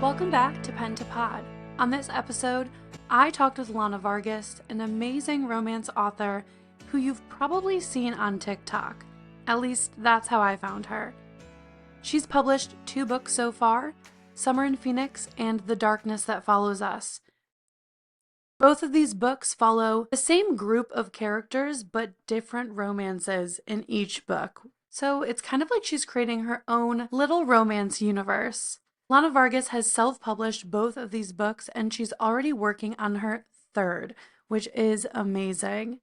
Welcome back to Pen to Pod. On this episode, I talked with Lana Vargas, an amazing romance author who you've probably seen on TikTok. At least that's how I found her. She's published 2 books so far, Summer in Phoenix and The Darkness That Follows Us. Both of these books follow the same group of characters, but different romances in each book. So it's kind of like she's creating her own little romance universe. Lana Vargas has self-published both of these books, and she's already working on her 3rd, which is amazing.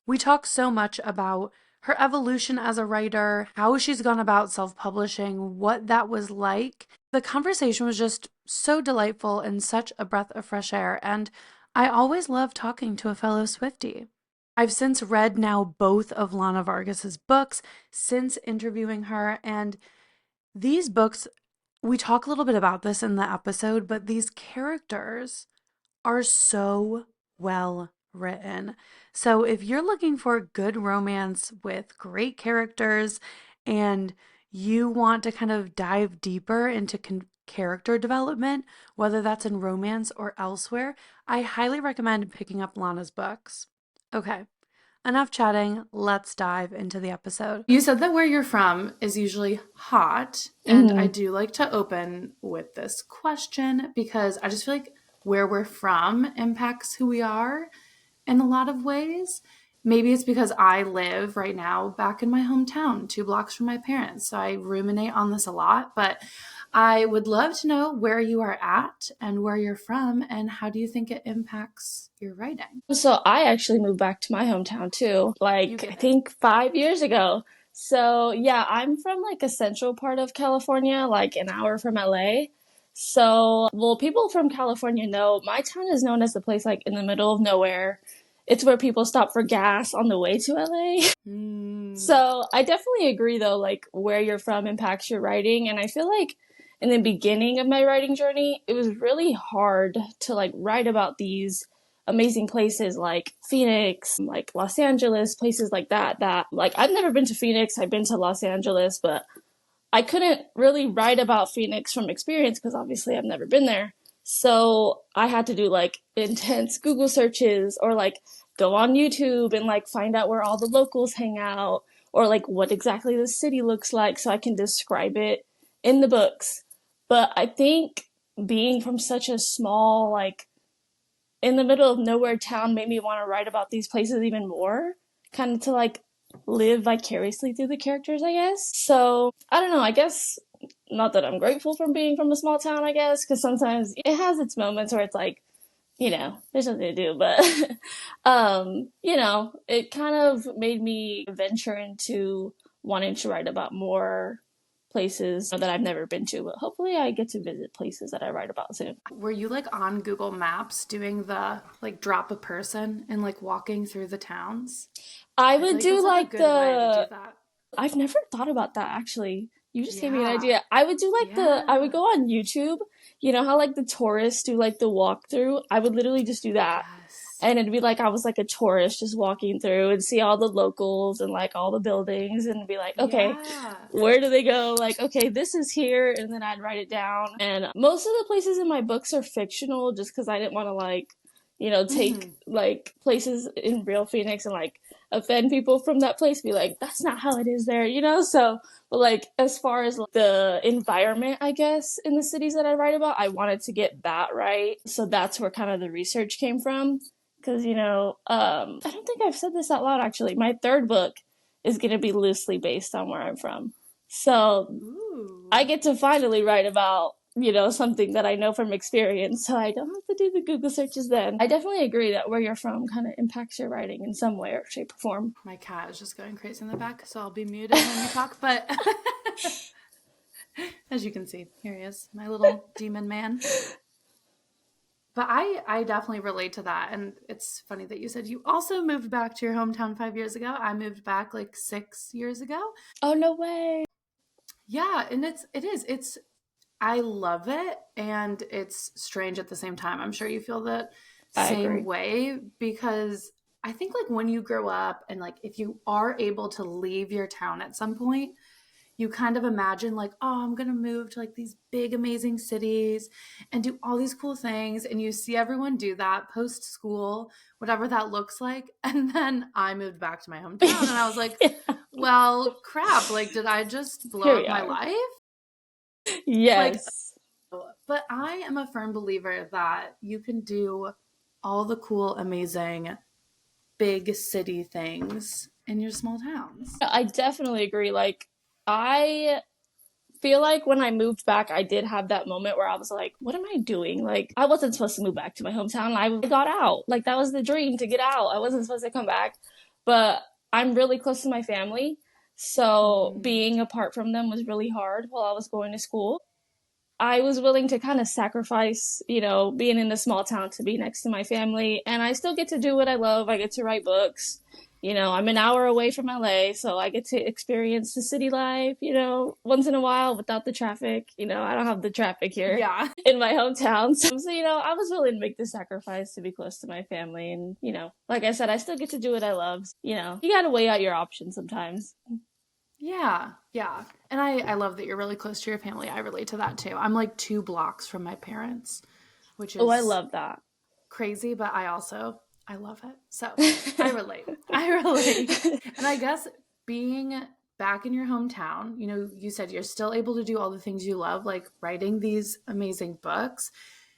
We talk so much about her evolution as a writer, how she's gone about self-publishing, what that was like. The conversation was just so delightful and such a breath of fresh air, and I always love talking to a fellow Swiftie. I've since read now both of Lana Vargas's books since interviewing her, and these books, we talk a little bit about this in the episode, but these characters are so well written. So if you're looking for good romance with great characters and you want to kind of dive deeper into character development, whether that's in romance or elsewhere, I highly recommend picking up Lana's books. Okay, enough chatting. Let's dive into the episode. You said that where you're from is usually hot, and I do like to open with this question because I just feel like where we're from impacts who we are in a lot of ways. Maybe it's because I live right now back in my hometown, 2 blocks from my parents, so I ruminate on this a lot, but I would love to know where you are at and where you're from, and how do you think it impacts your writing? So I actually moved back to my hometown too, I think 5 years ago. So yeah, I'm from a central part of California, an hour from LA. So, well, people from California know my town is known as the place in the middle of nowhere. It's where people stop for gas on the way to LA. So I definitely agree though, where you're from impacts your writing. And I feel like in the beginning of my writing journey, it was really hard to write about these amazing places like Phoenix, Los Angeles, places like that, I've never been to Phoenix. I've been to Los Angeles, but I couldn't really write about Phoenix from experience because obviously I've never been there. So I had to do intense Google searches or go on YouTube and find out where all the locals hang out or what exactly the city looks like so I can describe it in the books. But I think being from such a small, in the middle of nowhere town made me want to write about these places even more, kind of to live vicariously through the characters, I guess. So I don't know, I guess not that I'm grateful for being from a small town, I guess, because sometimes it has its moments where it's there's nothing to do, but it kind of made me venture into wanting to write about more places that I've never been to, but hopefully I get to visit places that I write about soon. Were you on Google Maps doing the drop a person and walking through the towns? I would do a good way to do that. I've never thought about that actually. You just gave me an idea. I would do I would go on YouTube. You know how the tourists do the walkthrough? I would literally just do that. Yes. And it'd be I was a tourist just walking through and see all the locals and all the buildings and be okay, where do they go? Okay, this is here. And then I'd write it down. And most of the places in my books are fictional just because I didn't want to take places in real Phoenix and offend people from that place, be that's not how it is there, So, but as far as the environment, I guess, in the cities that I write about, I wanted to get that right. So that's where kind of the research came from. Because, I don't think I've said this out loud, actually. My 3rd book is going to be loosely based on where I'm from. So I get to finally write about, something that I know from experience. So I don't have to do the Google searches then. I definitely agree that where you're from kind of impacts your writing in some way or shape or form. My cat is just going crazy in the back, so I'll be muted when you talk. But as you can see, here he is, my little demon man. But I definitely relate to that. And it's funny that you said you also moved back to your hometown 5 years ago. I moved back 6 years ago. Oh, no way. Yeah. And I love it. And it's strange at the same time. I'm sure you feel the same way because I think when you grow up and if you are able to leave your town at some point, you kind of imagine like, oh, I'm going to move to like these big, amazing cities and do all these cool things. And you see everyone do that post school, whatever that looks like. And then I moved back to my hometown and I was like, Yeah, well, crap. Like, did I just blow here up we my are. life? Like, Yes. but I am a firm believer that you can do all the cool, amazing, big city things in your small towns. I definitely agree. Like, I feel like when I moved back, I did have that moment where I was like, what am I doing? Like, I wasn't supposed to move back to my hometown. I got out. Like, that was the dream to get out. I wasn't supposed to come back. But I'm really close to my family. So Mm. being apart from them was really hard while I was going to school. I was willing to kind of sacrifice, being in a small town to be next to my family. And I still get to do what I love. I get to write books. I'm an hour away from LA, so I get to experience the city life, once in a while without the traffic. I don't have the traffic here Yeah. in my hometown. So, I was willing to make the sacrifice to be close to my family. And, like I said, I still get to do what I love. You got to weigh out your options sometimes. Yeah. Yeah. And I love that you're really close to your family. I relate to that too. I'm like 2 blocks from my parents, which Oh, I is love that. crazy, but I love it. So I relate. I relate. And I guess being back in your hometown, you said you're still able to do all the things you love, like writing these amazing books.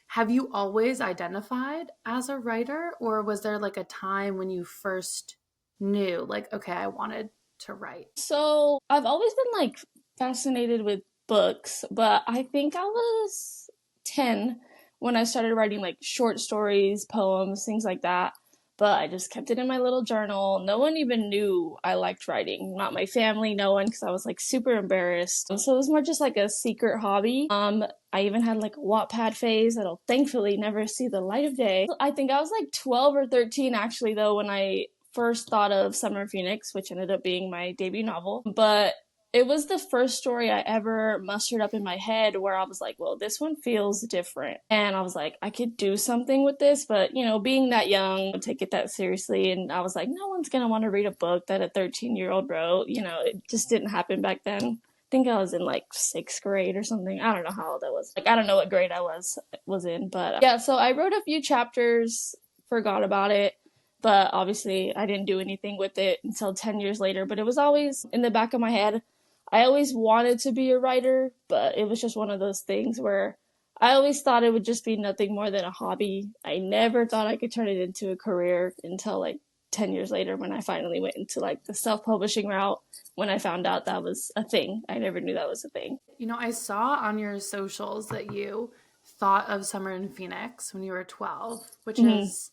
Have you always identified as a writer, or was there like a time when you first knew, like, okay, I wanted to write? So I've always been like fascinated with books, but I think I was 10 when I started writing like short stories, poems, things like that. But I just kept it in my little journal. No one even knew I liked writing. Not my family, no one, because I was like super embarrassed. So it was more just like a secret hobby. I even had like a Wattpad phase that'll thankfully never see the light of day. I think I was like 12 or 13 actually, though, when I first thought of Summer Phoenix, which ended up being my debut novel. But it was the first story I ever mustered up in my head where I was like, well, this one feels different. And I was like, I could do something with this, but being that young, take it that seriously. And I was like, no one's going to want to read a book that a 13-year-old wrote. It just didn't happen back then. I think I was in like 6th grade or something. I don't know how old I was. Like, I don't know what grade I was in, but yeah, so I wrote a few chapters, forgot about it. But obviously, I didn't do anything with it until 10 years later. But it was always in the back of my head. I always wanted to be a writer, but it was just one of those things where I always thought it would just be nothing more than a hobby. I never thought I could turn it into a career until like 10 years later when I finally went into like the self-publishing route, when I found out that was a thing. I never knew that was a thing. I saw on your socials that you thought of Summer in Phoenix when you were 12, which Mm-hmm. is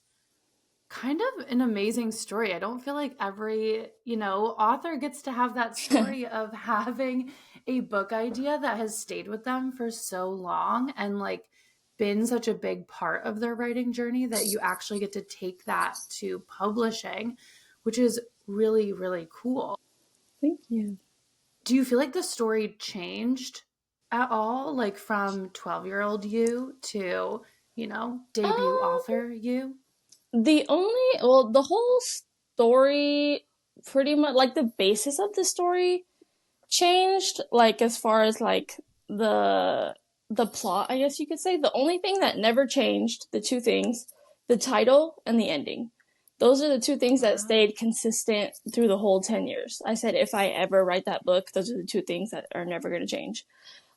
kind of an amazing story. I don't feel like every, author gets to have that story of having a book idea that has stayed with them for so long and like been such a big part of their writing journey that you actually get to take that to publishing, which is really, really cool. Thank you. Do you feel like the story changed at all, like from 12-year-old you to, debut Um, author you? the whole story, pretty much like the basis of the story changed, like as far as like the the plot, I guess you could say. The only thing that never changed, the two things, the title and the ending. Those are the two things that Wow. stayed consistent through the whole 10 years. I said if I ever write that book, those are the two things that are never going to change.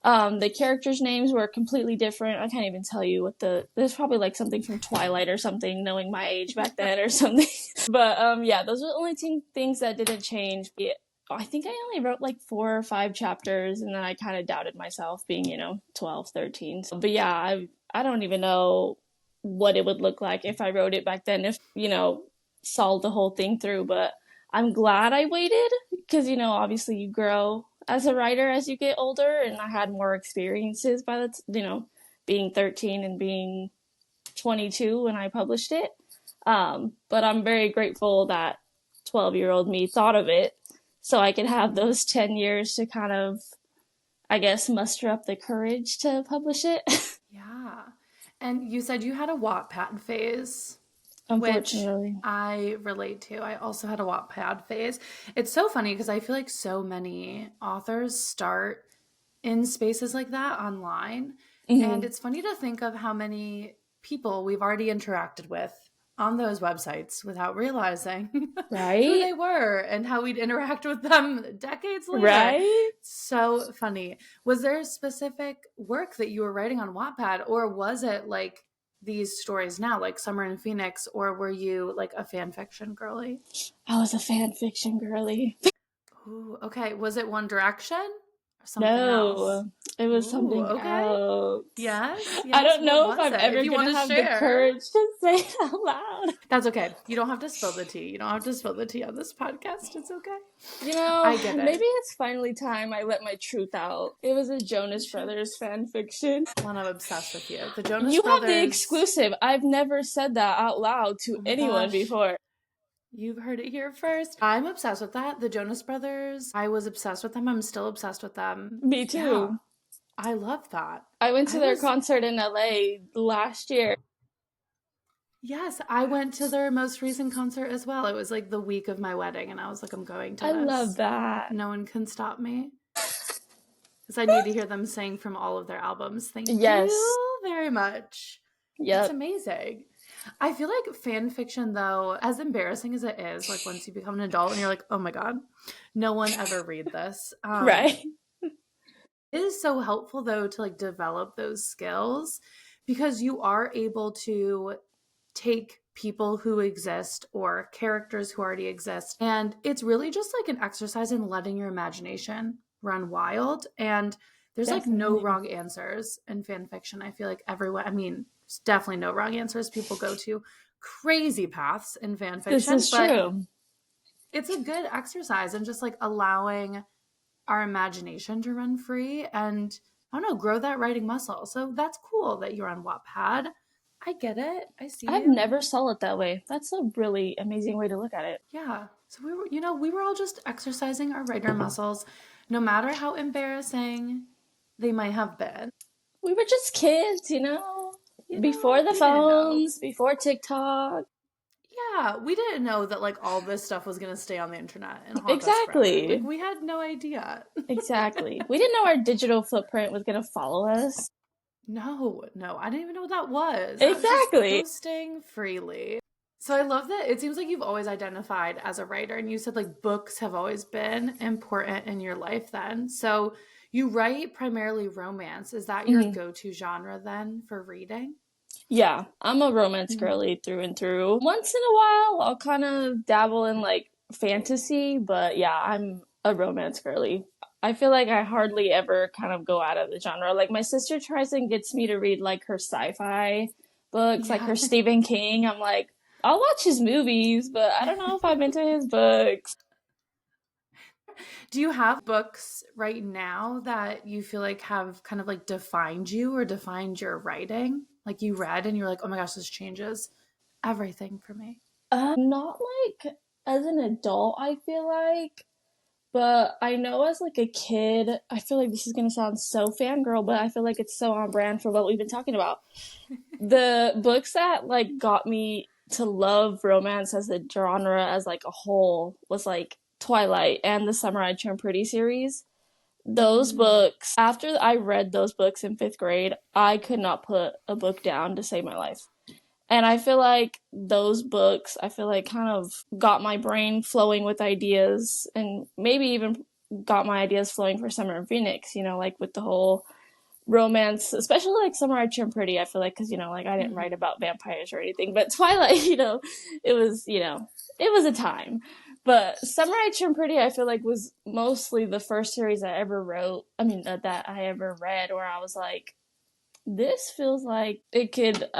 The characters' names were completely different. I can't even tell you what there's probably like something from Twilight or something, knowing my age back then or something. But yeah, those are the only things that didn't change. I think I only wrote like 4 or 5 chapters, and then I kind of doubted myself being, 12, 13. So, but yeah, I don't even know what it would look like if I wrote it back then, if, solved the whole thing through. But I'm glad I waited because, obviously you grow as a writer as you get older, and I had more experiences by being 13 and being 22 when I published it. But I'm very grateful that 12-year-old me thought of it so I could have Mhm. those 10 years to kind of, I guess, muster up the courage to publish it. Yeah. And you said you had a Wattpad phase. which Unfortunately. I relate to. I also had a Wattpad phase. It's so funny because I feel like so many authors start in spaces like that online. And Hmm. it's funny to think of how many people we've already interacted with on those websites without realizing who Right? they were and how we'd interact with them decades later. Right? So funny. Was there a specific work that you were writing on Wattpad, or was it like these stories now, like Summer in Phoenix, or were you like a fan fiction girly? I was a fan fiction girly. Ooh, okay. Was it One Direction or something else? No, it was Ooh, something okay. else. Yes, I yes. don't What know if was I'm it? If ever you want gonna to have the share. courage to say it out loud. That's okay. You don't have to spill the tea. You don't have to spill the tea on this podcast. It's okay. You know, I get maybe it. it's finally time I let my truth out. It was a You Jonas should. Brothers fan fiction. Well, I'm obsessed with you. The Jonas You have the Brothers. exclusive. I've never said that out loud to Oh my anyone gosh. before. You've heard it here first. I'm obsessed with that. The Jonas Brothers. I was obsessed with them. I'm still obsessed with them. Me Yeah. too. I love that. I went to I their was concert in LA last year. Yes, I went to their most recent concert as well. It was like the week of my wedding, and I was like, I'm going to I love this. that. No one can stop me. Because I need to hear them sing from all of their albums. Thank Yes. you very much. It's Yep. amazing. I feel like fan fiction, though, as embarrassing as it is, like once you become an adult and you're like, oh my God, no one ever read this. Right. It is so helpful, though, to like develop those skills because you are able to take people who exist or characters who already exist. And it's really just like an exercise in letting your imagination run wild. And there's like no Definitely. wrong answers in fan fiction. I feel like everyone, I mean, there's definitely no wrong answers. People go to crazy paths in fan This fiction, is but true. it's a good exercise and just like allowing our imagination to run free and I don't know, grow that writing muscle. So that's cool that you're on Wattpad. I get it. I see I've you. never saw it that way. That's a really amazing way to look at it. Yeah. So we were, we were all just exercising our writer muscles, no matter how embarrassing they might have been. We were just kids, before the We didn't know. phones, before TikTok. Yeah, we didn't know that like all this stuff was going to stay on the internet and haunt us forever. Like Exactly. we had no idea. Exactly. We didn't know our digital footprint was going to follow us. No, no, I didn't even know what that was. I was just Exactly. posting freely. So I love that it seems like you've always identified as a writer, and you said like books have always been important in your life then. So you write primarily romance. Is that your Mhm. go-to genre then for reading? Yeah, I'm a romance Mhm. girly through and through. Once in a while, I'll kind of dabble in like fantasy, but yeah, I'm a romance girly. I feel like I hardly ever kind of go out of the genre. Like my sister tries and gets me to read like her sci-fi books, like Yeah. her Stephen King. I'm like, I'll watch his movies, but I don't know if I'm into his books. Do you have books right now that you feel like have kind of like defined you or defined your writing? Like you read and you're like, oh my gosh, this changes everything for me. Not like as an adult, I feel like. But I know as like a kid, I feel like this is gonna sound so fangirl, but I feel like it's so on brand for what we've been talking about. The books that like got me to love romance as a genre as like a whole was like Twilight and the Summer I Turned Pretty series. Those Mm. books, after I read those books in fifth grade, I could not put a book down to save my life. And I feel like those books, I feel like kind of got my brain flowing with ideas and maybe even got my ideas flowing for Summer and Phoenix, like with the whole romance, especially like Summer I Turned Pretty. I feel like, because, like I didn't write Mhm. about vampires or anything, but Twilight, it was, it was a time. But Summer I Turned Pretty, I feel like was mostly the first series I ever wrote. I mean, that I ever read where I was like, this feels like it could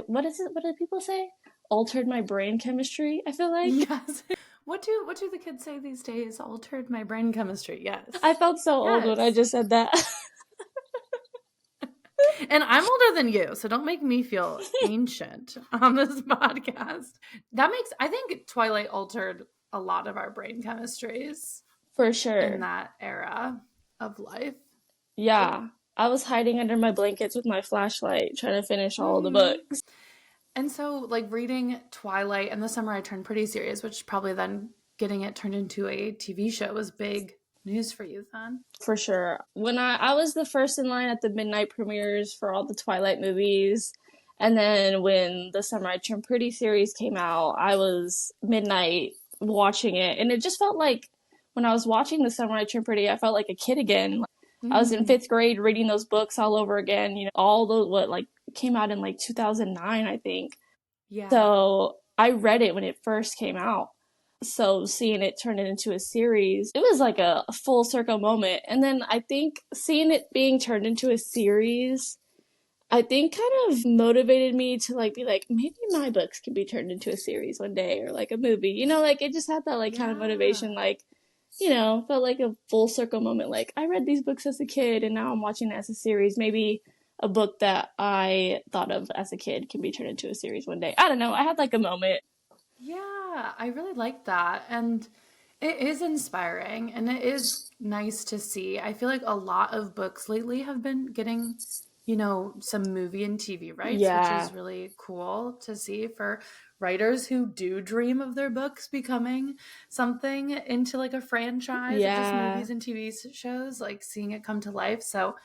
what is it? What do people say? Altered my brain chemistry, I feel like. Yes. What do the kids say these days? Altered my brain chemistry. I Yes. felt so old when I Yes. just said that. And I'm older than you, so don't make me feel ancient on this podcast. I think Twilight altered a lot of our brain chemistries For in sure. that era of life. Yeah. I was hiding under my blankets with my flashlight trying to finish all the Hmm. books. And so, like, reading Twilight and The Summer I Turned Pretty series, which probably then getting it turned into a TV show was big news for you then. For sure. When I was the first in line at the midnight premieres for all the Twilight movies. And then when the Summer I Turned Pretty series came out, I was midnight watching it. And it just felt like when I was watching the Summer I Turned Pretty, I felt like a kid again. I was in Mm-hmm. fifth grade reading those books all over again. You know, all those, what, like, came out in like 2009, I think. Yeah. So I read it when it first came out. So seeing it turn it into a series, it was like a full circle moment. And then I think seeing it being turned into a series, I think kind of motivated me to like be like, maybe my books can be turned into a series one day or like a movie. You know, like it just had that like kind of Yeah. motivation, like, you know, felt like a full circle moment. Like I read these books as a kid and now I'm watching it as a series. Maybe a book that I thought of as a kid can be turned into a series one day. I don't know. I had like a moment. Yeah, I really like that. And it is inspiring and it is nice to see. I feel like a lot of books lately have been getting, some movie and TV rights, which Yeah. is really cool to see for writers who do dream of their books becoming something into like a franchise of just Yeah. movies and TV shows, like seeing it come to life. So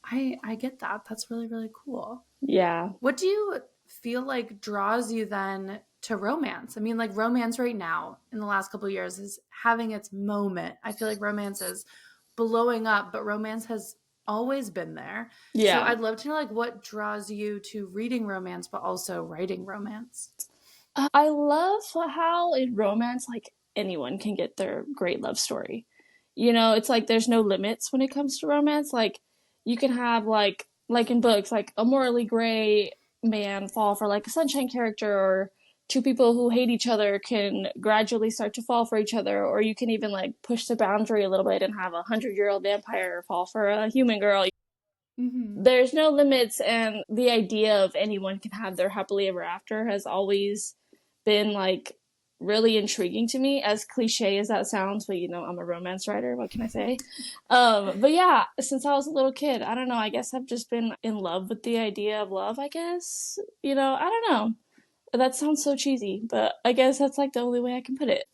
I get that. That's really, really cool. Yeah. What do you feel like draws you then to romance? I mean, like romance right now in the last couple of years is having its moment. I feel like romance is blowing up, but romance has always been there. So Yeah. I'd love to know like what draws you to reading romance but also writing romance. I love how in romance, like anyone can get their great love story. You know, it's like there's no limits when it comes to romance. Like you can have like in books, like a morally gray man fall for like a sunshine character, or two people who hate each other can gradually start to fall for each other, or you can even like push the boundary a little bit and have 100-year-old vampire fall for a human girl. Mm-hmm. There's no limits, and the idea of anyone can have their happily ever after has always been like really intriguing to me, as cliche as that sounds. But you know, I'm a romance writer, what can I say? But yeah, since I was a little kid, I don't know, I guess I've just been in love with the idea of love, I guess. You know, I don't know, that sounds so cheesy, but I guess that's like the only way I can put it.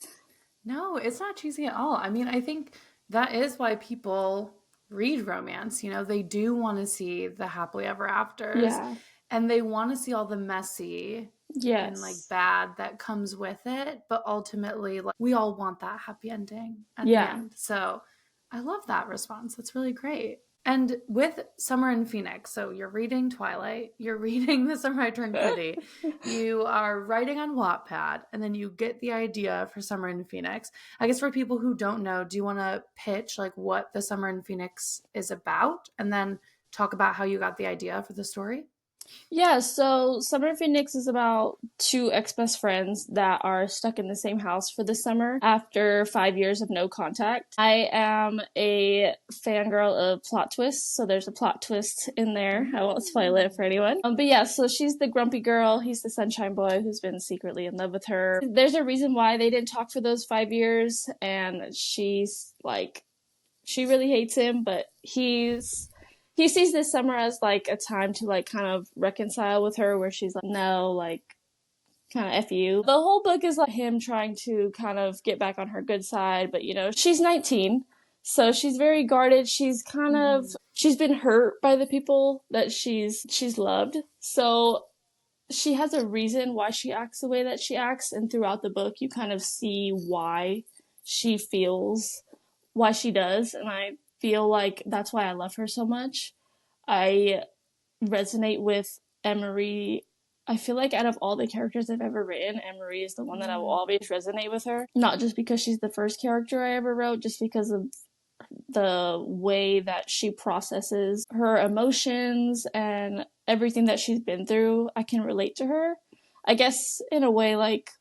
No, it's not cheesy at all. I mean, I think that is why people read romance. They do want to see the happily ever afters Yeah. and they want to see all the messy and like Yes. bad that comes with it. But ultimately, like, we all want that happy ending at the Yeah. end. So I love that response. That's really great. And with Summer in Phoenix, so you're reading Twilight, you're reading The Summer I Turned Pretty, you are writing on Wattpad, and then you get the idea for Summer in Phoenix. I guess for people who don't know, do you want to pitch like what The Summer in Phoenix is about, and then talk about how you got the idea for the story? Yeah, so Summer Phoenix is about two ex best friends that are stuck in the same house for the summer after 5 years of no contact. I am a fangirl of plot twists, so there's a plot twist in there. I won't spoil it for anyone. But yeah, so she's the grumpy girl, he's the sunshine boy who's been secretly in love with her. There's a reason why they didn't talk for those 5 years, and she's like, she really hates him, but he sees this summer as like a time to like kind of reconcile with her, where she's like, no, like kind of F you. The whole book is like him trying to kind of get back on her good side, but you know, she's 19, so she's very guarded. Mm-hmm. She's been hurt by the people that she's loved. So she has a reason why she acts the way that she acts, and throughout the book you kind of see why she feels why she does, and I feel like that's why I love her so much. I resonate with Emery. I feel like out of all the characters I've ever written, Emery is the one that I will Mm-hmm. always resonate with her. Not just because she's the first character I ever wrote, just because of the way that she processes her emotions and everything that she's been through. I can relate to her. I guess in a way, like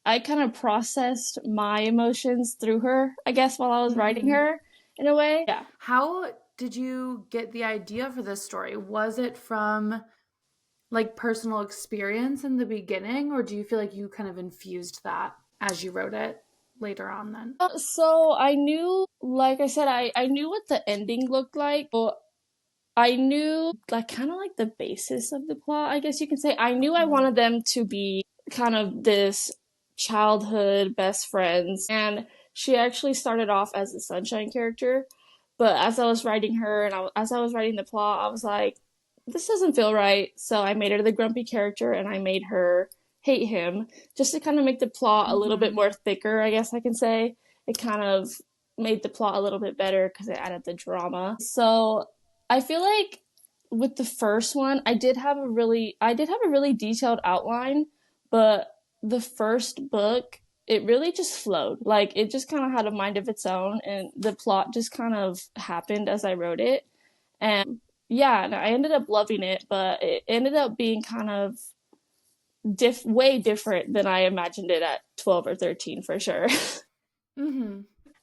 I kind of processed my emotions through her, I guess, while I was writing Mm-hmm. her in a way. Yeah. How did you get the idea for this story? Was it from like personal experience in the beginning, or do you feel like you kind of infused that as you wrote it later on then? So I knew, like I said, I knew what the ending looked like, but I knew like kind of like the basis of the plot, I guess you can say. I knew I wanted them to be kind of this childhood best friends. And she actually started off as the Sunshine character. But as I was writing her and as I was writing the plot, I was like, this doesn't feel right. So I made her the grumpy character and I made her hate him just to kind of make the plot a little bit more thicker, I guess I can say. It kind of made the plot a little bit better because it added the drama. So I feel like with the first one, I did have a really detailed outline, but the first book, it really just flowed. Like it just kind of had a mind of its own, and the plot just kind of happened as I wrote it. And yeah, and I ended up loving it, but it ended up being kind of way different than I imagined it at 12 or 13 for sure. Mm-hmm.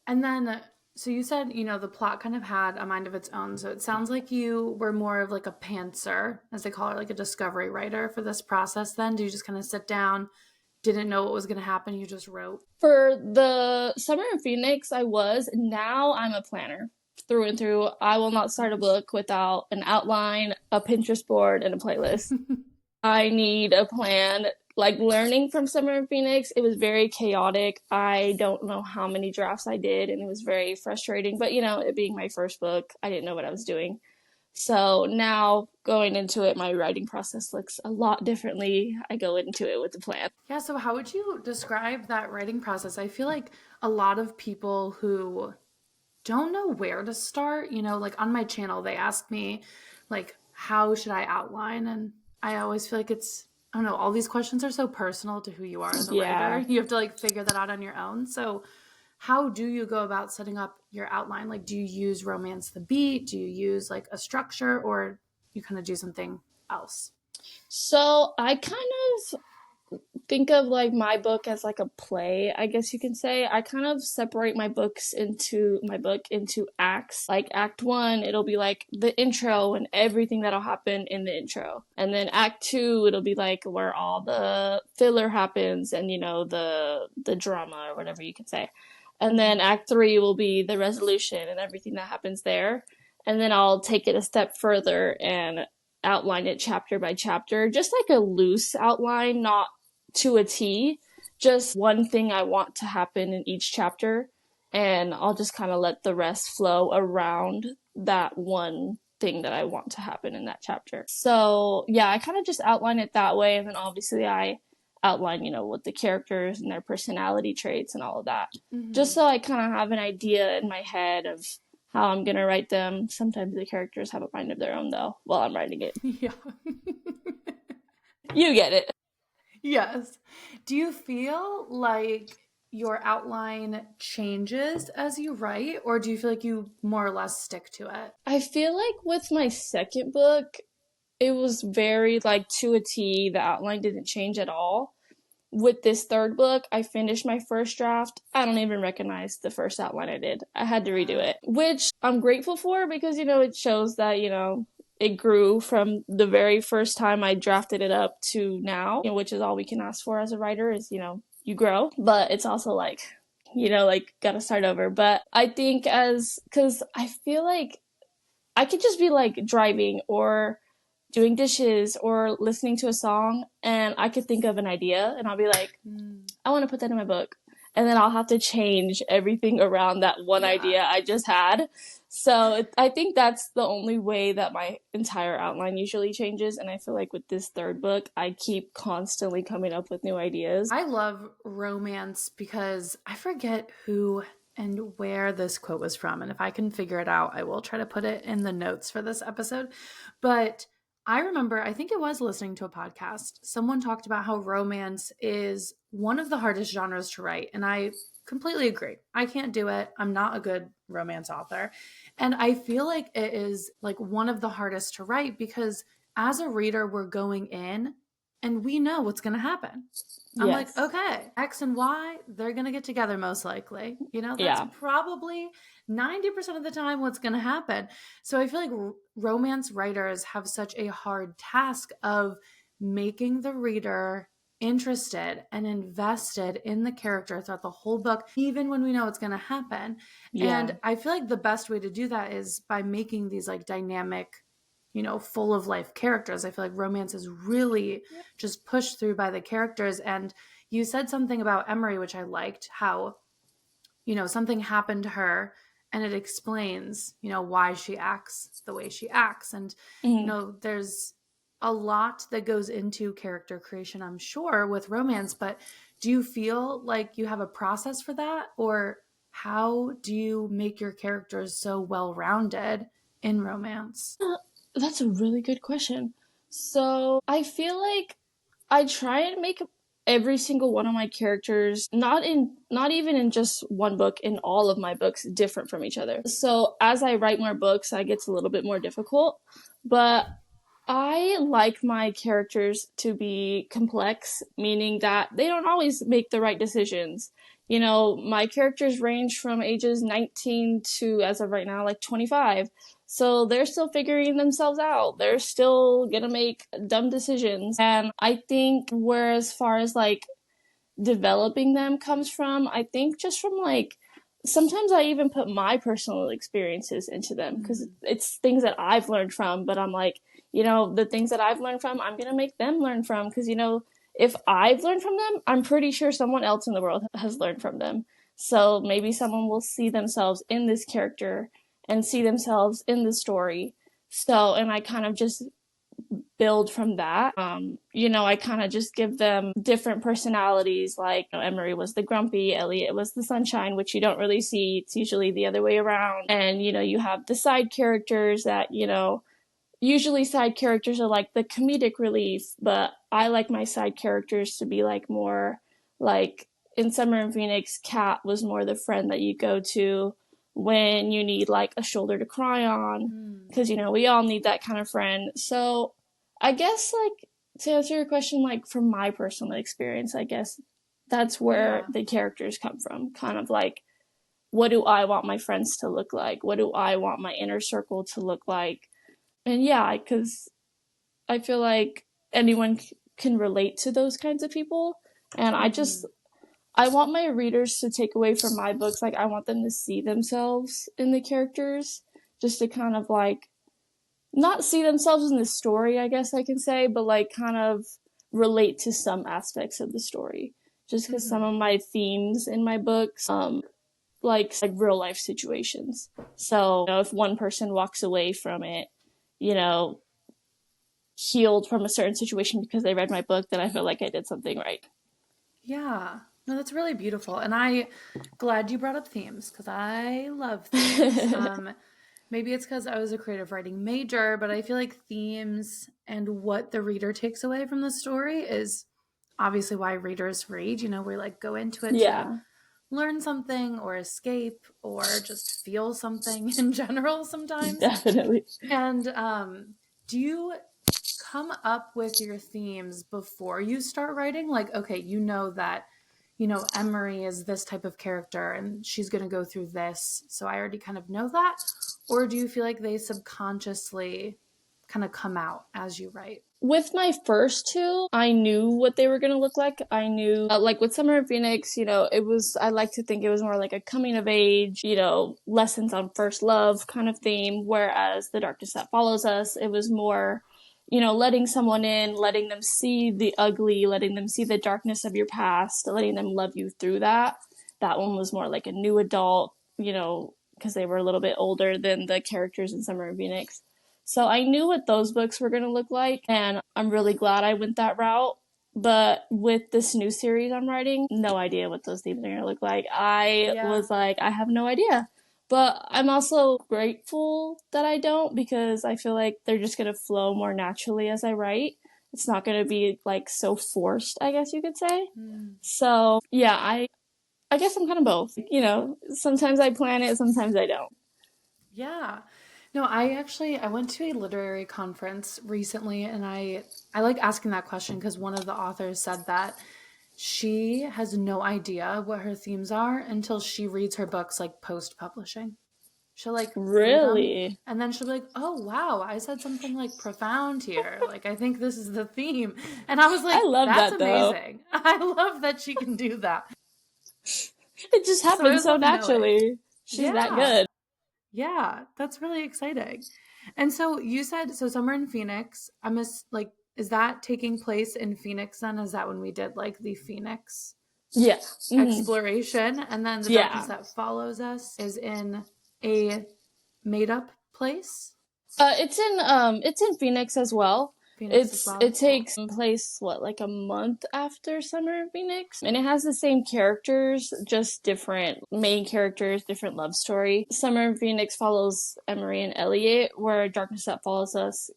And then, so you said, the plot kind of had a mind of its own. So it sounds like you were more of like a pantser, as they call it, like a discovery writer for this process then. Do you just kind of sit down, didn't know what was going to happen, you just wrote? For the Summer in Phoenix, I was. Now I'm a planner through and through. I will not start a book without an outline, a Pinterest board, and a playlist. I need a plan. Like learning from Summer in Phoenix, it was very chaotic. I don't know how many drafts I did, and it was very frustrating. But it being my first book, I didn't know what I was doing. So now going into it, my writing process looks a lot differently. I go into it with a plan. Yeah, so how would you describe that writing process? I feel like a lot of people who don't know where to start, like on my channel, they ask me, like, how should I outline? And I always feel like I don't know, all these questions are so personal to who you are as a writer. Yeah. You have to like figure that out on your own. So, how do you go about setting up your outline? Like, do you use Romance the Beat? Do you use like a structure, or you kind of do something else? So I kind of think of like my book as like a play, I guess you can say. I kind of separate my book into acts. Like act 1, it'll be like the intro and everything that'll happen in the intro. And then act 2, it'll be like where all the filler happens and the drama or whatever you can say. And then act 3 will be the resolution and everything that happens there. And then I'll take it a step further and outline it chapter by chapter, just like a loose outline, not to a T, just one thing I want to happen in each chapter, and I'll just kind of let the rest flow around that one thing that I want to happen in that chapter. So, yeah, I kind of just outline it that way, and then obviously I outline, with the characters and their personality traits and all of that. Just so I kind of have an idea in my head of how I'm going to write them. Sometimes the characters have a mind of their own, though, while I'm writing it. Yeah. You get it. Yes. Do you feel like your outline changes as you write, or do you feel like you more or less stick to it? I feel like with my second book, it was very like to a T. The outline didn't change at all. With this third book, I finished my first draft. I don't even recognize the first outline I did. I had to redo it, which I'm grateful for because, it shows that, it grew from the very first time I drafted it up to now, which is all we can ask for as a writer is, you grow. But it's also like, gotta start over. But I think because I feel like I could just be like driving or doing dishes or listening to a song and I could think of an idea and I'll be like, I want to put that in my book. And then I'll have to change everything around that one idea I just had. So I think that's the only way that my entire outline usually changes. And I feel like with this third book, I keep constantly coming up with new ideas. I love romance because I forget who and where this quote was from. And if I can figure it out, I will try to put it in the notes for this episode. But I remember, I think it was listening to a podcast. Someone talked about how romance is one of the hardest genres to write. And I completely agree. I can't do it. I'm not a good romance author. And I feel like it is like one of the hardest to write because as a reader, we're going in and we know what's going to happen. I'm like, okay, X and Y, they're going to get together most likely. That's probably 90% of the time what's going to happen. So I feel like romance writers have such a hard task of making the reader interested and invested in the character throughout the whole book, even when we know it's going to happen. Yeah. And I feel like the best way to do that is by making these like dynamic full of life characters. I feel like romance is really just pushed through by the characters. And you said something about Emery, which I liked, how something happened to her and it explains, why she acts the way she acts. And, there's a lot that goes into character creation, I'm sure, with romance, but do you feel like you have a process for that? Or how do you make your characters so well-rounded in romance? That's a really good question. So I feel like I try and make every single one of my characters, not even in just one book, in all of my books, different from each other. So as I write more books, it gets a little bit more difficult. But I like my characters to be complex, meaning that they don't always make the right decisions. My characters range from ages 19 to, as of right now, like 25. So they're still figuring themselves out. They're still gonna make dumb decisions. And I think where, as far as like developing them comes from, I think just from like, sometimes I even put my personal experiences into them because it's things that I've learned from, but I'm like, the things that I've learned from, I'm going to make them learn from because, if I've learned from them, I'm pretty sure someone else in the world has learned from them. So maybe someone will see themselves in this character and see themselves in the story. So, and I kind of just build from that. I kind of just give them different personalities. Like, Emery was the grumpy, Elliot was the sunshine, which you don't really see. It's usually the other way around. And, you have the side characters that, usually side characters are like the comedic relief, but I like my side characters to be like more like in Summer and Phoenix, Kat was more the friend that you go to when you need like a shoulder to cry on because we all need that kind of friend. So I guess like to answer your question, like from my personal experience, I guess that's where the characters come from. Kind of like, what do I want my friends to look like? What do I want my inner circle to look like? And yeah, because I feel like anyone can relate to those kinds of people. And I want my readers to take away from my books, like, I want them to see themselves in the characters, just to kind of like, not see themselves in the story, I guess I can say, but like kind of relate to some aspects of the story. Just because some of my themes in my books, like real life situations. So, if one person walks away from it, healed from a certain situation because they read my book, then I feel like I did something right. Yeah. No, that's really beautiful. And I glad you brought up themes because I love themes. Maybe it's because I was a creative writing major, but I feel like themes and what the reader takes away from the story is obviously why readers read. We like go into it to Yeah, learn something or escape or just feel something in general sometimes. definitely. And do you come up with your themes before you start writing? Like, okay, that, Emery is this type of character and she's going to go through this. So I already kind of know that. Or do you feel like they subconsciously kind of come out as you write? With my first two, I knew what they were going to look like. I knew, like with Summer and Phoenix, I like to think it was more like a coming of age, lessons on first love kind of theme. Whereas The Darkness That Follows Us, it was more, letting someone in, letting them see the ugly, letting them see the darkness of your past, letting them love you through that. That one was more like a new adult, because they were a little bit older than the characters in Summer and Phoenix. So I knew what those books were going to look like, and I'm really glad I went that route. But with this new series I'm writing, no idea what those themes are going to look like. I was like, I have no idea. But I'm also grateful that I don't, because I feel like they're just going to flow more naturally as I write. It's not going to be like so forced, I guess you could say. So yeah, I guess I'm kind of both. Sometimes I plan it, sometimes I don't. Yeah. No, I went to a literary conference recently and I like asking that question because one of the authors said that she has no idea what her themes are until she reads her books like post publishing. She'll like read them Really? and then she'll be like, "Oh, wow, I said something like profound here. Like I think this is the theme." And I was I like, love "That's that though. amazing. I love that she can do that." It just So I happens so love knowing. naturally. She's that Yeah. good. Yeah, that's really exciting. And so you said so summer in Phoenix. Like, is that taking place in Phoenix then? Is that when we did like the Phoenix Yeah. Hmm. exploration? And then the darkness Yeah. that follows us is in a made up place? It's in Phoenix as well. Phoenix as well. It Cool. takes place what, like a month after Summer in Phoenix, and it has the same characters, just different main characters, different love story. Summer in Phoenix follows Emery and Elliot, where Darkness That Follows Us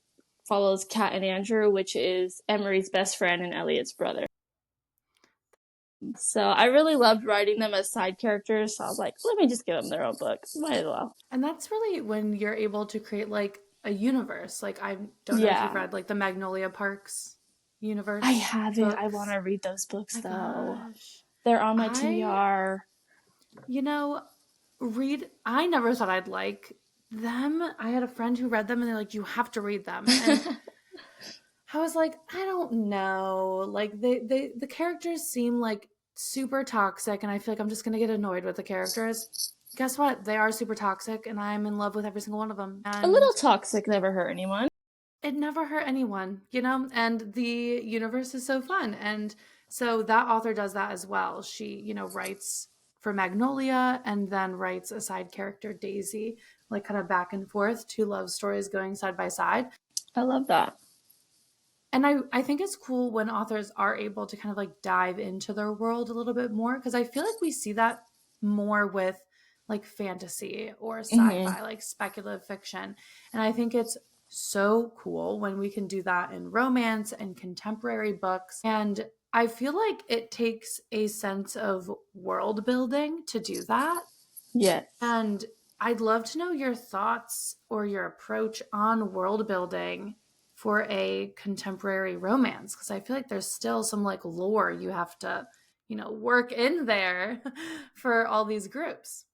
follows Kat and Andrew, which is Emery's best friend and Elliot's brother. So I really loved writing them as side characters. So I was like, let me just give them their own book. Might as well. And that's really when you're able to create like a universe. Like I don't know if you've Yeah. read like the Magnolia Parks I universe haven't. I want books. to read those books My though. gosh. They're on my I, TBR. you know, I never thought I'd like them. I had a friend who read them and they're like, you have to read them. And I was like, I don't know. Like the characters seem like super toxic and I feel like I'm just gonna get annoyed with the characters. Guess what? They are super toxic and I'm in love with every single one of them. A little And toxic never hurt anyone. it never hurt anyone, you know? And the universe is so fun. And so that author does that as well. She, writes for Magnolia and then writes a side character, Daisy, like kind of back and forth, two love stories going side by side. I love that. And I think it's cool when authors are able to kind of like dive into their world a little bit more because I feel like we see that more with like fantasy or Hmm. sci-fi, like speculative fiction. And I think it's so cool when we can do that in romance and contemporary books. And I feel like it takes a sense of world building to do that. Yes. And I'd love to know your thoughts or your approach on world building for a contemporary romance because I feel like there's still some like lore you have to, work in there for all these groups.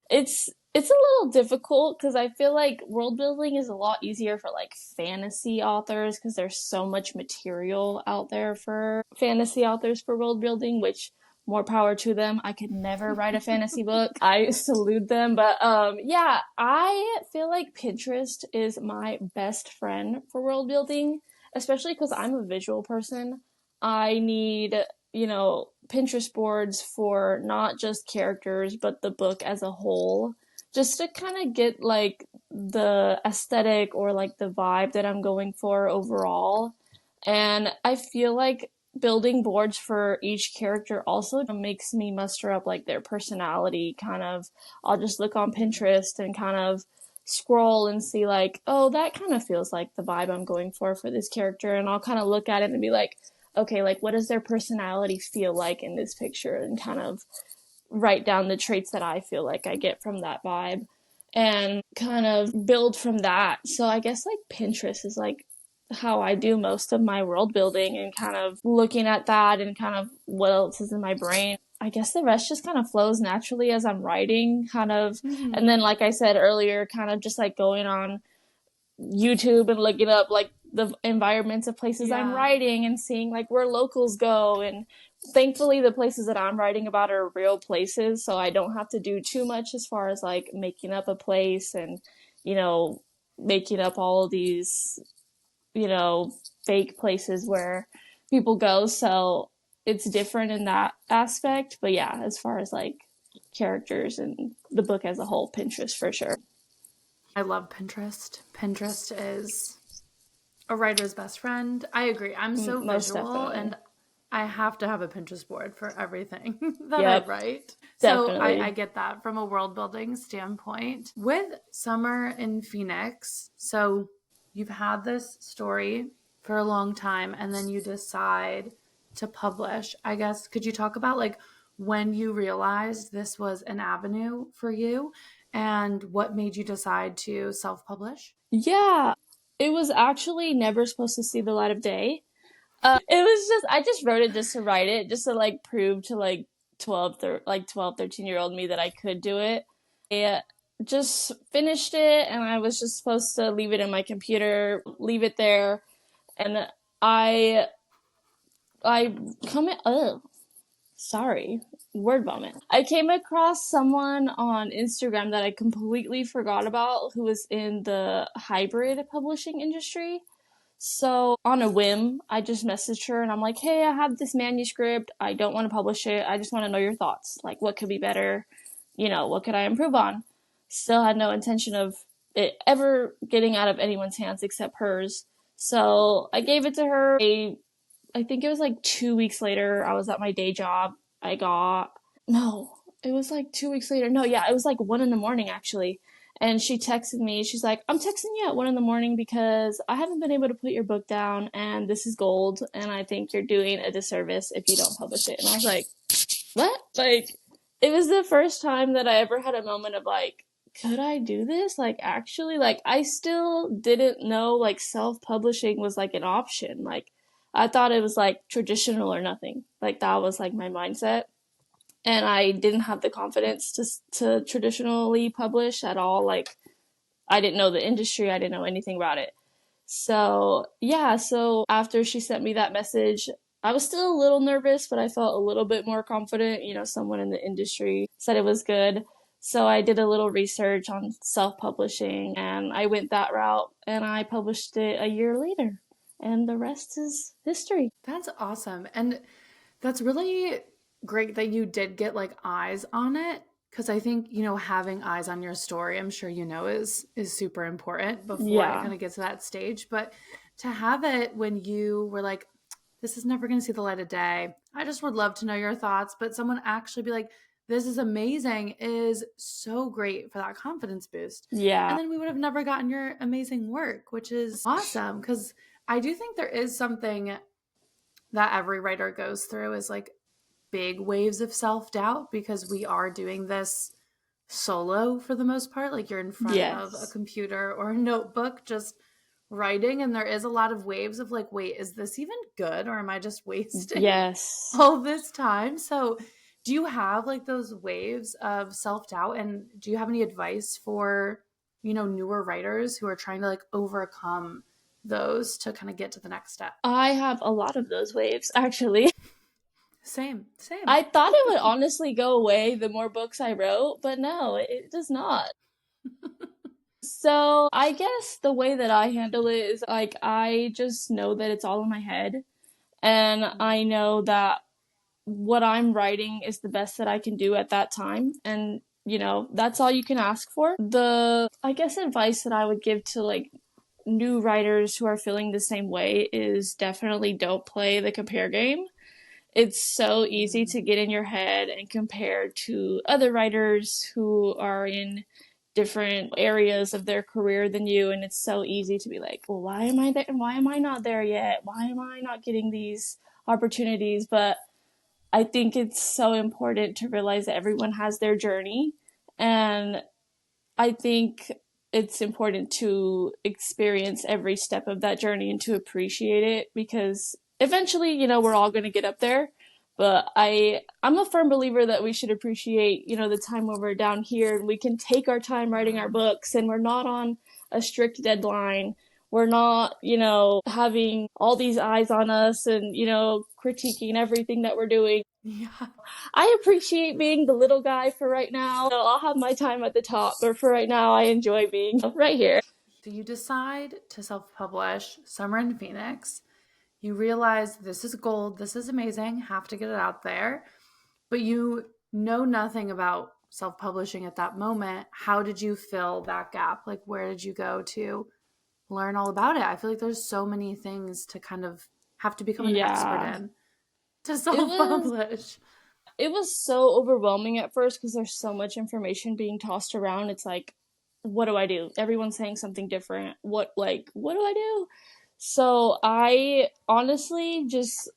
It's a little difficult because I feel like world building is a lot easier for like fantasy authors because there's so much material out there for fantasy authors for world building, which more power to them. I could never write a fantasy book. I salute them, but yeah, I feel like Pinterest is my best friend for world building, especially because I'm a visual person. I need, Pinterest boards for not just characters, but the book as a whole, just to kind of get like the aesthetic or like the vibe that I'm going for overall. And I feel like building boards for each character also makes me muster up like their personality kind of. I'll just look on Pinterest and kind of scroll and see like, oh, that kind of feels like the vibe I'm going for this character, and I'll kind of look at it and be like, okay, like what does their personality feel like in this picture, and kind of write down the traits that I feel like I get from that vibe and kind of build from that. So I guess like Pinterest is like how I do most of my world building and kind of looking at that and kind of what else is in my brain. I guess the rest just kind of flows naturally as I'm writing, kind of. And Mm-hmm. then, like I said earlier, kind of just like going on YouTube and looking up like the environments of places I'm Yeah. writing and seeing like where locals go. And thankfully, the places that I'm writing about are real places, so I don't have to do too much as far as like making up a place and, you know, making up all of these, you know, fake places where people go. So it's different in that aspect. But yeah, as far as like characters and the book as a whole, Pinterest for sure. I love Pinterest. Pinterest is a writer's best friend. I agree. I'm so Most visual definitely. and I have to have a Pinterest board for everything that I Yep, write. So I definitely. get that from a world building standpoint. With Summer in Phoenix, so you've had this story for a long time and then you decide to publish. I guess, could you talk about like when you realized this was an avenue for you and what made you decide to self publish? Yeah, it was actually never supposed to see the light of day. It was just, I just wrote it just to write it, just to like prove to like 12, 13-year old me that I could do it. I just finished it and I was just supposed to leave it in my computer, leave it there. And I, I come in, Sorry, word vomit. I came across someone on Instagram that I completely forgot about who was in the hybrid publishing industry. So, on a whim, I just messaged her and I'm like, hey, I have this manuscript. I don't want to publish it. I just want to know your thoughts. Like, what could be better? What could I improve on? Still had no intention of it ever getting out of anyone's hands except hers. So, I gave it to her. I think it was like 2 weeks later, I was at my day job. No, it was like 2 weeks later. No, yeah, it was like 1 in the morning actually. And she texted me. She's like, I'm texting you at 1 in the morning because I haven't been able to put your book down and this is gold. And I think you're doing a disservice if you don't publish it. And I was like, what? Like, it was the first time that I ever had a moment of like, could I do this? Like, actually, like, I still didn't know like self publishing was like an option. Like, I thought it was like traditional or nothing. Like, that was like my mindset. And I didn't have the confidence to traditionally publish at all. Like, I didn't know the industry, I didn't know anything about it. So, yeah, so after she sent me that message, I was still a little nervous, but I felt a little bit more confident. Someone in the industry said it was good. So I did a little research on self publishing and I went that route and I published it a year later. And the rest is history. That's awesome. And that's really great that you did get like eyes on it, because I think, having eyes on your story, I'm sure is super important before it Yeah. kind of gets to that stage. But to have it when you were like, this is never going to see the light of day. I just would love to know your thoughts, but someone actually be like, this is amazing, is so great for that confidence boost. Yeah. And then we would have never gotten your amazing work, which is awesome, because I do think there is something that every writer goes through, is like big waves of self-doubt, because we are doing this solo for the most part. Like, you're in front of a Yes. computer or a notebook just writing, and there is a lot of waves of like, wait, is this even good, or am I just wasting Yes. all this time? So do you have like those waves of self-doubt, and do you have any advice for newer writers who are trying to like overcome those to kind of get to the next step? I have a lot of those waves, actually. Same. I thought it would honestly go away the more books I wrote, but no, it does not. So I guess the way that I handle it is like I just know that it's all in my head. And I know that what I'm writing is the best that I can do at that time. And, that's all you can ask for. I guess, advice that I would give to like new writers who are feeling the same way is definitely don't play the compare game. It's so easy to get in your head and compare to other writers who are in different areas of their career than you, and it's so easy to be like, well, why am I there? Why am I not there yet? Why am I not getting these opportunities? But I think it's so important to realize that everyone has their journey, and I think it's important to experience every step of that journey and to appreciate it, because eventually, we're all going to get up there. But I'm a firm believer that we should appreciate, the time when we're down here and we can take our time writing our books and we're not on a strict deadline. We're not, having all these eyes on us and, critiquing everything that we're doing. Yeah. I appreciate being the little guy for right now. I'll have my time at the top, but for right now, I enjoy being right here. So you decide to self-publish Summer in Phoenix. You realize this is gold, this is amazing, have to get it out there, but you know nothing about self-publishing at that moment. How did you fill that gap? Like, where did you go to learn all about it? I feel like there's so many things to kind of have to become an expert Yeah. in to It was self-publish. it was so overwhelming at first because there's so much information being tossed around. It's like, what do I do? Everyone's saying something different. What do I do? So I honestly just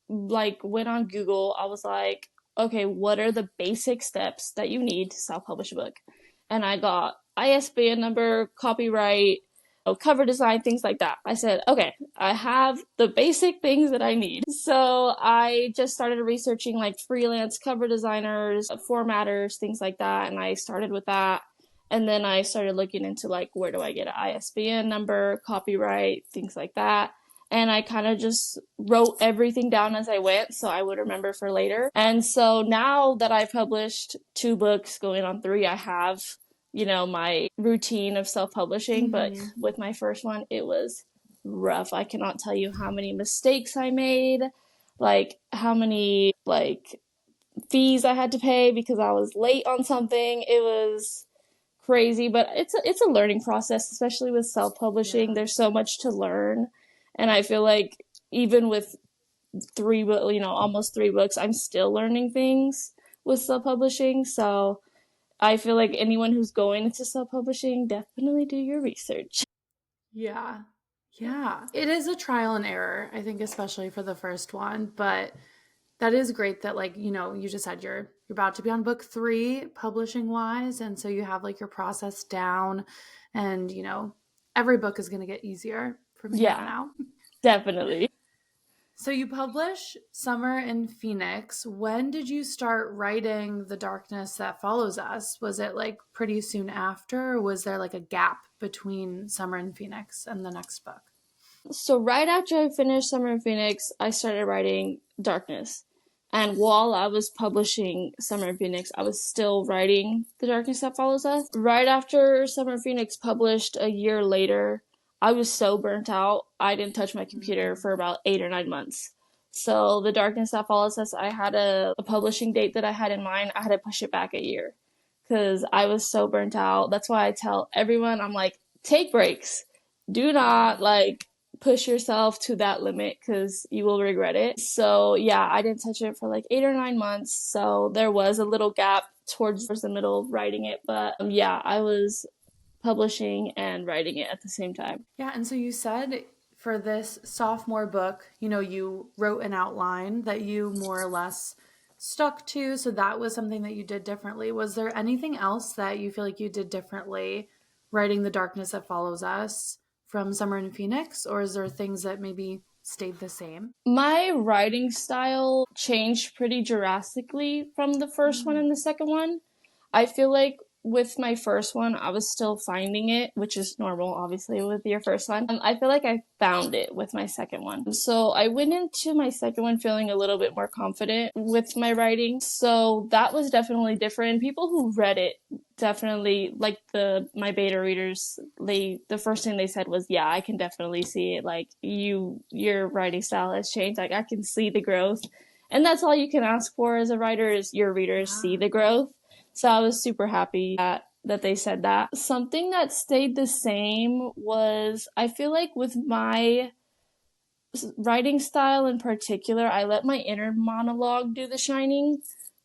like went on Google. I was like, okay, what are the basic steps that you need to self-publish a book? And I got ISBN number, copyright, cover design, things like that. I said, okay, I have the basic things that I need. So I just started researching like freelance cover designers, formatters, things like that. And I started with that. And then I started looking into like, where do I get an ISBN number, copyright, things like that. and I kind of just wrote everything down as I went so I would remember for later. And so now that I've published 2 books going on 3, I have, my routine of self-publishing. But Mm-hmm. with my first one, it was rough. I cannot tell you how many mistakes I made, like how many fees I had to pay because I was late on something. It was crazy, but it's a learning process, especially with self-publishing. Yeah. There's so much to learn, and I feel like even with almost 3 books, I'm still learning things with self-publishing. So I feel like anyone who's going into self-publishing, definitely do your research. Yeah. Yeah. It is a trial and error, I think, especially for the first one. But that is great that, like, you just said you're about to be on book 3 publishing wise. And so you have like your process down, and, every book is going to get easier from here on Yeah, out. definitely. So you publish Summer in Phoenix. When did you start writing The Darkness That Follows Us? Was it like pretty soon after, or was there like a gap between Summer in Phoenix and the next book? So right after I finished Summer in Phoenix, I started writing Darkness. And while I was publishing Summer in Phoenix, I was still writing The Darkness That Follows Us. Right after Summer in Phoenix published a year later, I was so burnt out, I didn't touch my computer for about 8 or 9 months. So The Darkness That Follows Us, I had a publishing date that I had in mind. I had to push it back a year because I was so burnt out. That's why I tell everyone, I'm like, take breaks. Do Yeah. not push yourself to that limit because you will regret it. So yeah, I didn't touch it for like 8 or 9 months. So there was a little gap towards the middle of writing it. But yeah, I was publishing and writing it at the same time. Yeah. And so you said for this sophomore book, you wrote an outline that you more or less stuck to. So that was something that you did differently. Was there anything else that you feel like you did differently writing The Darkness That Follows Us from Summer in Phoenix? Or is there things that maybe stayed the same? My writing style changed pretty drastically from the first one Mm. and the second one. I feel like with my first one, I was still finding it, which is normal, obviously, with your first one. I feel like I found it with my second one. So I went into my second one feeling a little bit more confident with my writing. So that was definitely different. People who read it definitely, like my beta readers, the first thing they said was, yeah, I can definitely see it. Like your writing style has changed. Like I can see the growth. And that's all you can ask for as a writer is your readers see Yeah. the growth. So I was super happy that they said that. Something that stayed the same was I feel like with my writing style in particular, I let my inner monologue do the shining.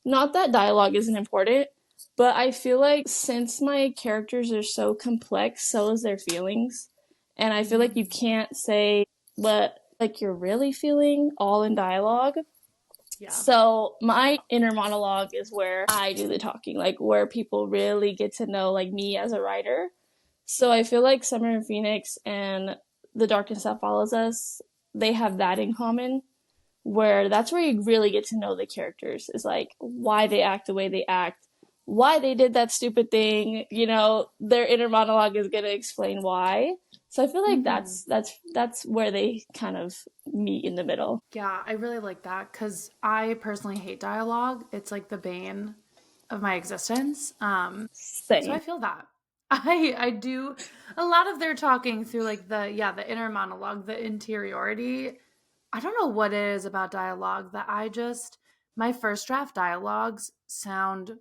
Not that dialogue isn't important, but I feel like since my characters are so complex, so is their feelings. And I feel like you Mm. can't say what like you're really feeling all in dialogue. Yeah. So my inner monologue is where I do the talking, like where people really get to know like me as a writer. So I feel like Summer in Phoenix and The Darkness That Follows Us, they have that in common, where that's where you really get to know the characters, is like why they act the way they act, why they did that stupid thing, their inner monologue is gonna explain why. So I feel like Mm-hmm. that's where they kind of meet in the middle. Yeah, I really like that because I personally hate dialogue. It's like the bane of my existence. So Same. I feel that. I do a lot of their talking through like the inner monologue, the interiority. I don't know what it is about dialogue that my first draft dialogues sound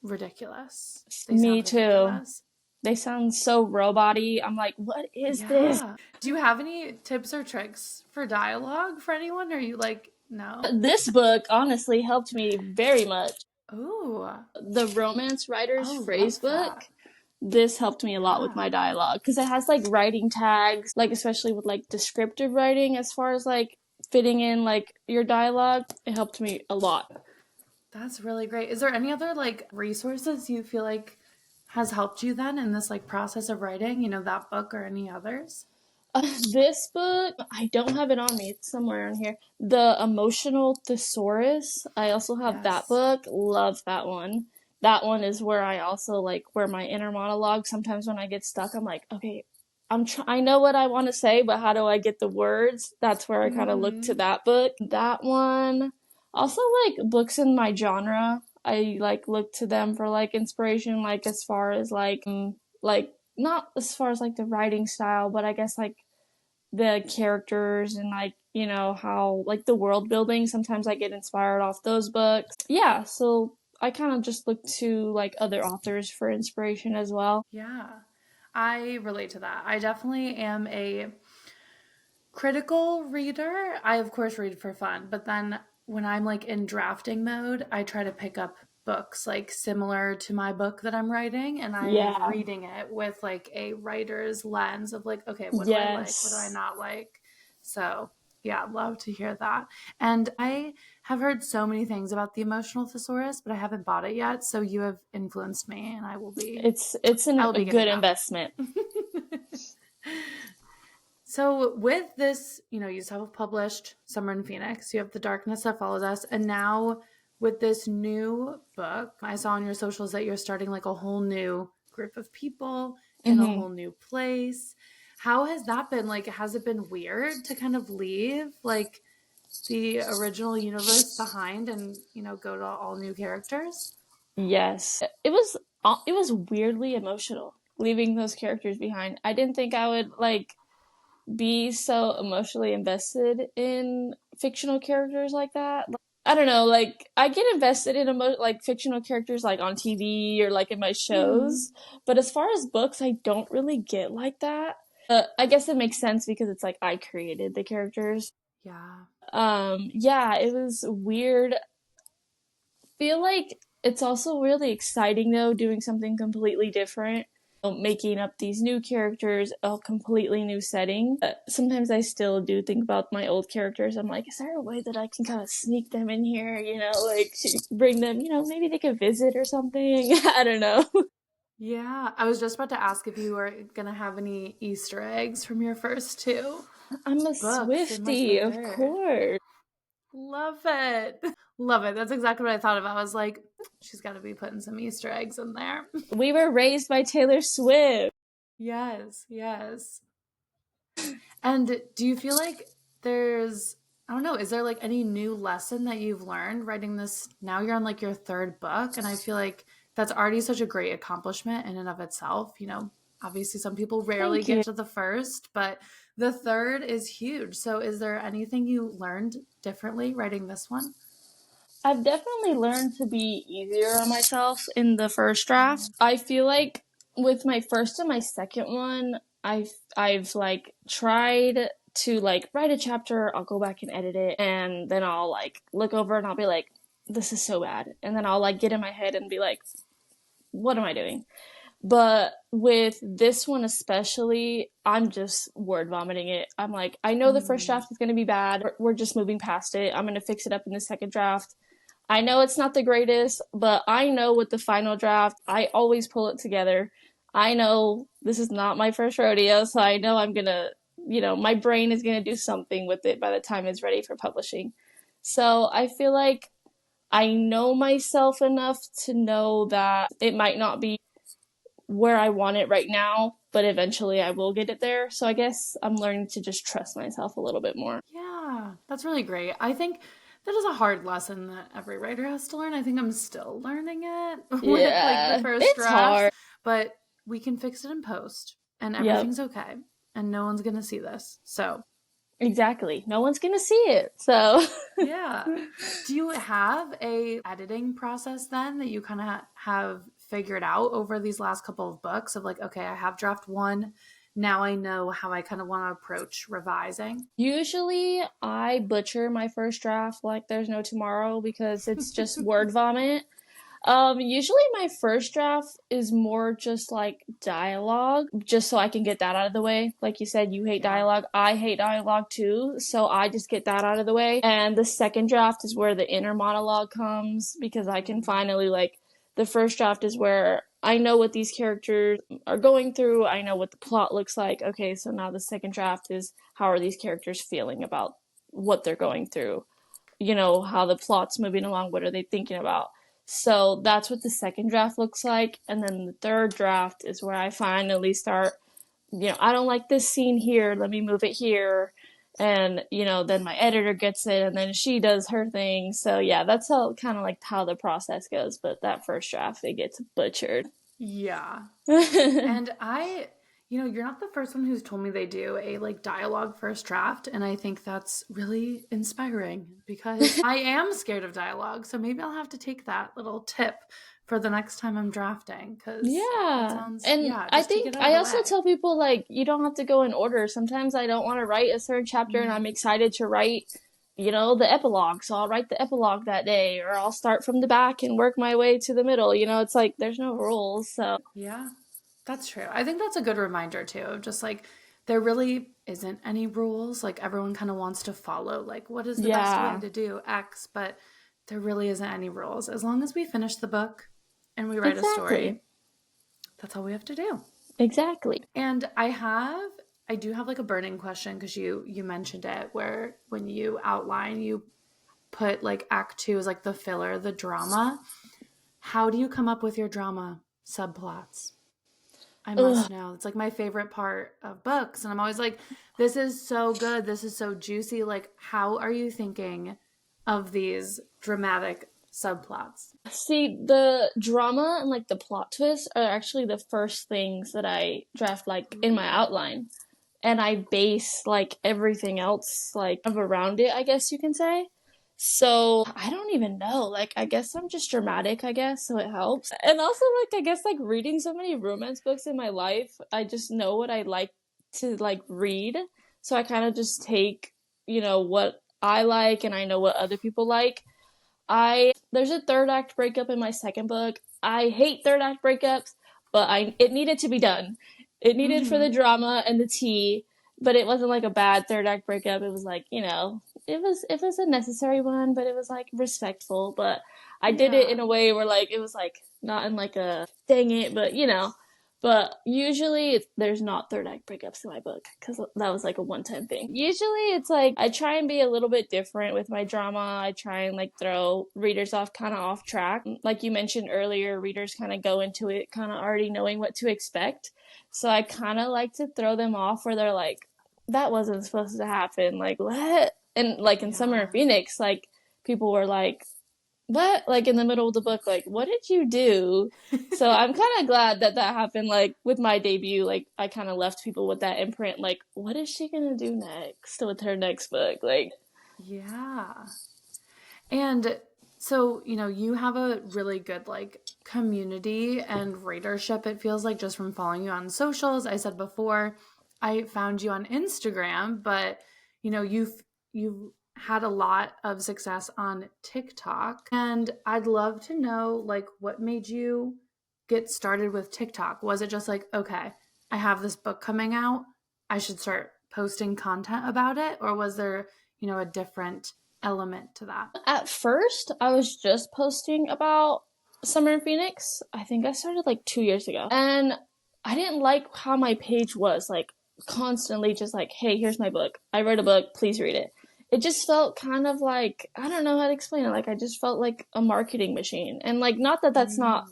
ridiculous. They Me sound too. ridiculous. They sound so robot-y. I'm like, what is this? Yeah. Do you have any tips or tricks for dialogue for anyone? Or are you like, no? This book honestly helped me very much. Ooh. The Romance Writer's Oh, Phrase love book, that. this helped me a lot with Yeah. my dialogue because it has like writing tags, like especially with like descriptive writing as far as like fitting in like your dialogue. It helped me a lot. That's really great. Is there any other like resources you feel like has helped you then in this like process of writing, that book or any others? This book, I don't have it on me. It's somewhere on here. The Emotional Thesaurus. I also have that Yes. book. Love that one. That one is where I also like where my inner monologue. Sometimes when I get stuck, I'm like, okay, I know what I want to say, but how do I get the words? That's where I kind of look to Mm-hmm. that book. That one. Also, like books in my genre. I like look to them for like inspiration, like as far as like not as far as like the writing style, but I guess like the characters and like, how like the world building. Sometimes I get inspired off those books. Yeah, so I kind of just look to like other authors for inspiration as well. Yeah, I relate to that. I definitely am a critical reader. I, of course, read for fun, but then when I'm like in drafting mode, I try to pick up books like similar to my book that I'm writing, and I'm Yeah. reading it with like a writer's lens of like, okay, what do I like? What do I Yes. not like? So, yeah, love to hear that. And I have heard so many things about the emotional thesaurus, but I haven't bought it yet. So you have influenced me, and It's I will a be good getting that. investment. So with this, you self-published Summer in Phoenix, you have The Darkness That Follows Us, and now with this new book, I saw on your socials that you're starting like a whole new group of people in a Hmm. whole new place. How has that been? Like, has it been weird to kind of leave like the original universe behind and, go to all new characters? Yes. It was weirdly emotional leaving those characters behind. I didn't think I would like be so emotionally invested in fictional characters like that. I don't know, like I get invested in like fictional characters like on TV or like in my Hmm. shows, but as far as books, I don't really get like that. I guess it makes sense because it's like I created the characters. Yeah. Yeah, it was weird. Feel like it's also really exciting though, doing something completely different, making up these new characters, a completely new setting. Sometimes I still do think about my old characters. I'm like, is there a way that I can kind of sneak them in here? Like bring them. Maybe they could visit or something. I don't know. Yeah. I was just about to ask if you were going to have any Easter eggs from your first two I'm a books in like Swiftie, the of third. course. Love it. Love it. That's exactly what I thought of. I was like, she's got to be putting some Easter eggs in there. We were raised by Taylor Swift. Yes, yes. And do you feel like I don't know, is there like any new lesson that you've learned writing this? Now you're on like your third book, and I feel like that's already such a great accomplishment in and of itself. Obviously, some people rarely Thank get you. to the first, but the third is huge. So, is there anything you learned differently writing this one? I've definitely learned to be easier on myself in the first draft. Nice. I feel like with my first and my second one, I've like tried to like write a chapter, I'll go back and edit it, and then I'll like look over and I'll be like, this is so bad. And then I'll like get in my head and be like, what am I doing? But with this one especially, I'm just word vomiting it. I'm like, I know the first Mm, draft is going to be bad. We're just moving past it. I'm going to fix it up in the second draft. I know it's not the greatest, but I know with the final draft, I always pull it together. I know this is not my first rodeo, so I know I'm gonna, my brain is gonna do something with it by the time it's ready for publishing. So I feel like I know myself enough to know that it might not be where I want it right now, but eventually I will get it there. So I guess I'm learning to just trust myself a little bit more. yeah, that's really great. I think that is a hard lesson that every writer has to learn. I think I'm still learning it with like the Yeah, first it's drafts, hard. but we can fix it in post and Yep, everything's okay. And no one's going to see this. So, exactly. No one's gonna see it. So yeah. Do you have a editing process then that you kind of have figured out over these last couple of books of like, okay, I have draft one. Now I know how I kind of want to approach revising. usually I butcher my first draft like there's no tomorrow because it's just word vomit. Usually my first draft is more just like dialogue, just so I can get that out of the way. Like you said, you hate Yeah. dialogue. I hate dialogue too, so I just get that out of the way. And the second draft is where the inner monologue comes because I can finally like the first draft is where I know what these characters are going through. I know what the plot looks like. Okay, so now the second draft is how are these characters feeling about what they're going through? How the plot's moving along, what are they thinking about? So that's what the second draft looks like. And then the third draft is where I finally start I don't like this scene here, let me move it here. And, then my editor gets it and then she does her thing. So yeah, that's how kind of like how the process goes. But that first draft, it gets butchered. Yeah. And you're not the first one who's told me they do a like dialogue first draft. And I think that's really inspiring because I am scared of dialogue. So maybe I'll have to take that little tip for the next time I'm drafting because that Yeah. sounds, And yeah, I just to think get out of I the also way. tell people like you don't have to go in order. Sometimes I don't want to write a certain chapter and I'm excited to write, the epilogue. So I'll write the epilogue that day or I'll start from the back and work my way to the middle. It's like there's no rules. So, Yeah, that's true. I think that's a good reminder too, of just like there really isn't any rules. Like everyone kind of wants to follow, like, what is the best way yeah. to do X, but there really isn't any rules. As long as we finish the book and we write a Exactly. story, that's all we have to do. Exactly. And I do have like a burning question because you mentioned it where when you outline, you put like act two is like the filler, the drama. How do you come up with your drama subplots? I Ugh. must know. It's like my favorite part of books. And I'm always like, this is so good. This is so juicy. Like, how are you thinking of these dramatic subplots? See, the drama and like the plot twists are actually the first things that I draft like in my Ooh. outline. And I base like everything else like of around it, I guess you can say. So I don't even know. Like I guess I'm just dramatic, I guess, so it helps. And also like I guess like reading so many romance books in my life, I just know what I like to like read. So I kind of just take, what I like and I know what other people like. I There's a third act breakup in my second book. I hate third act breakups, but I it needed to be done. It needed for the Mm-hmm. drama and the tea, but it wasn't like a bad third act breakup. It was like, it was a necessary one, but it was like respectful. But I did it in Yeah. a way where like it was like not in like a dang it, but but usually there's not third act breakups in my book because that was like a one time thing. Usually it's like I try and be a little bit different with my drama. I try and like throw readers off kind of off track. Like you mentioned earlier, readers kind of go into it kind of already knowing what to expect. So I kind of like to throw them off where they're like, that wasn't supposed to happen. Like, what? And like in Summer in Yeah. Phoenix, like people were like, what, like in the middle of the book, like what did you do? So I'm kind of glad that that happened, like with my debut. Like I kind of left people with that imprint, like what is she gonna do next with her next book, like. Yeah. And so, you have a really good like community and readership, it feels like, just from following you on socials. I said before, I found you on Instagram, but you've had a lot of success on TikTok. And I'd love to know like what made you get started with TikTok? Was it just like, okay, I have this book coming out, I should start posting content about it? Or was there, a different element to that? At first I was just posting about Summer in Phoenix. I think I started like 2 years ago, and I didn't like how my page was like constantly just like, hey, here's my book, I wrote a book, please read it. It just felt kind of like, I don't know how to explain it, like I just felt like a marketing machine. And like, not that that's not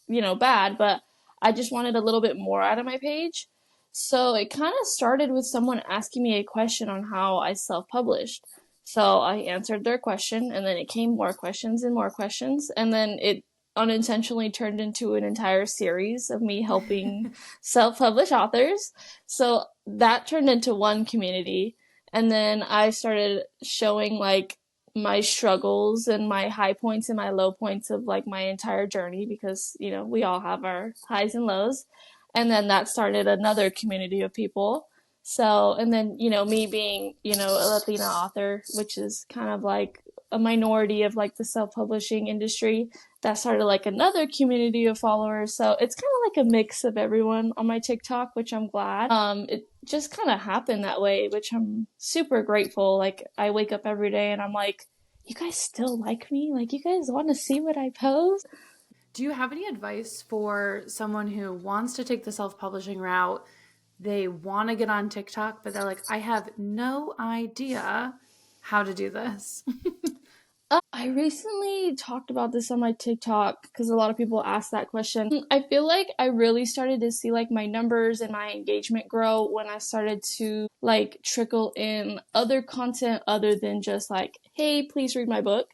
Mm. bad, but I just wanted a little bit more out of my page. So it kind of started with someone asking me a question on how I self published. So I answered their question, and then it came more questions and more questions, and then it unintentionally turned into an entire series of me helping self publish authors. So that turned into one community. And then I started showing like my struggles and my high points and my low points of like my entire journey, because we all have our highs and lows. And then that started another community of people. So, and then me being a Latina author, which is kind of like a minority of like the self-publishing industry, that started like another community of followers. So it's kind of like a mix of everyone on my TikTok, which I'm glad. It just kind of happened that way, which I'm super grateful. Like I wake up every day and I'm like, you guys still like me? Like you guys want to see what I post? Do you have any advice for someone who wants to take the self publishing route? They want to get on TikTok, but they're like, I have no idea how to do this. I recently talked about this on my TikTok because a lot of people ask that question. I feel like I really started to see like my numbers and my engagement grow when I started to like trickle in other content other than just like, hey, please read my book.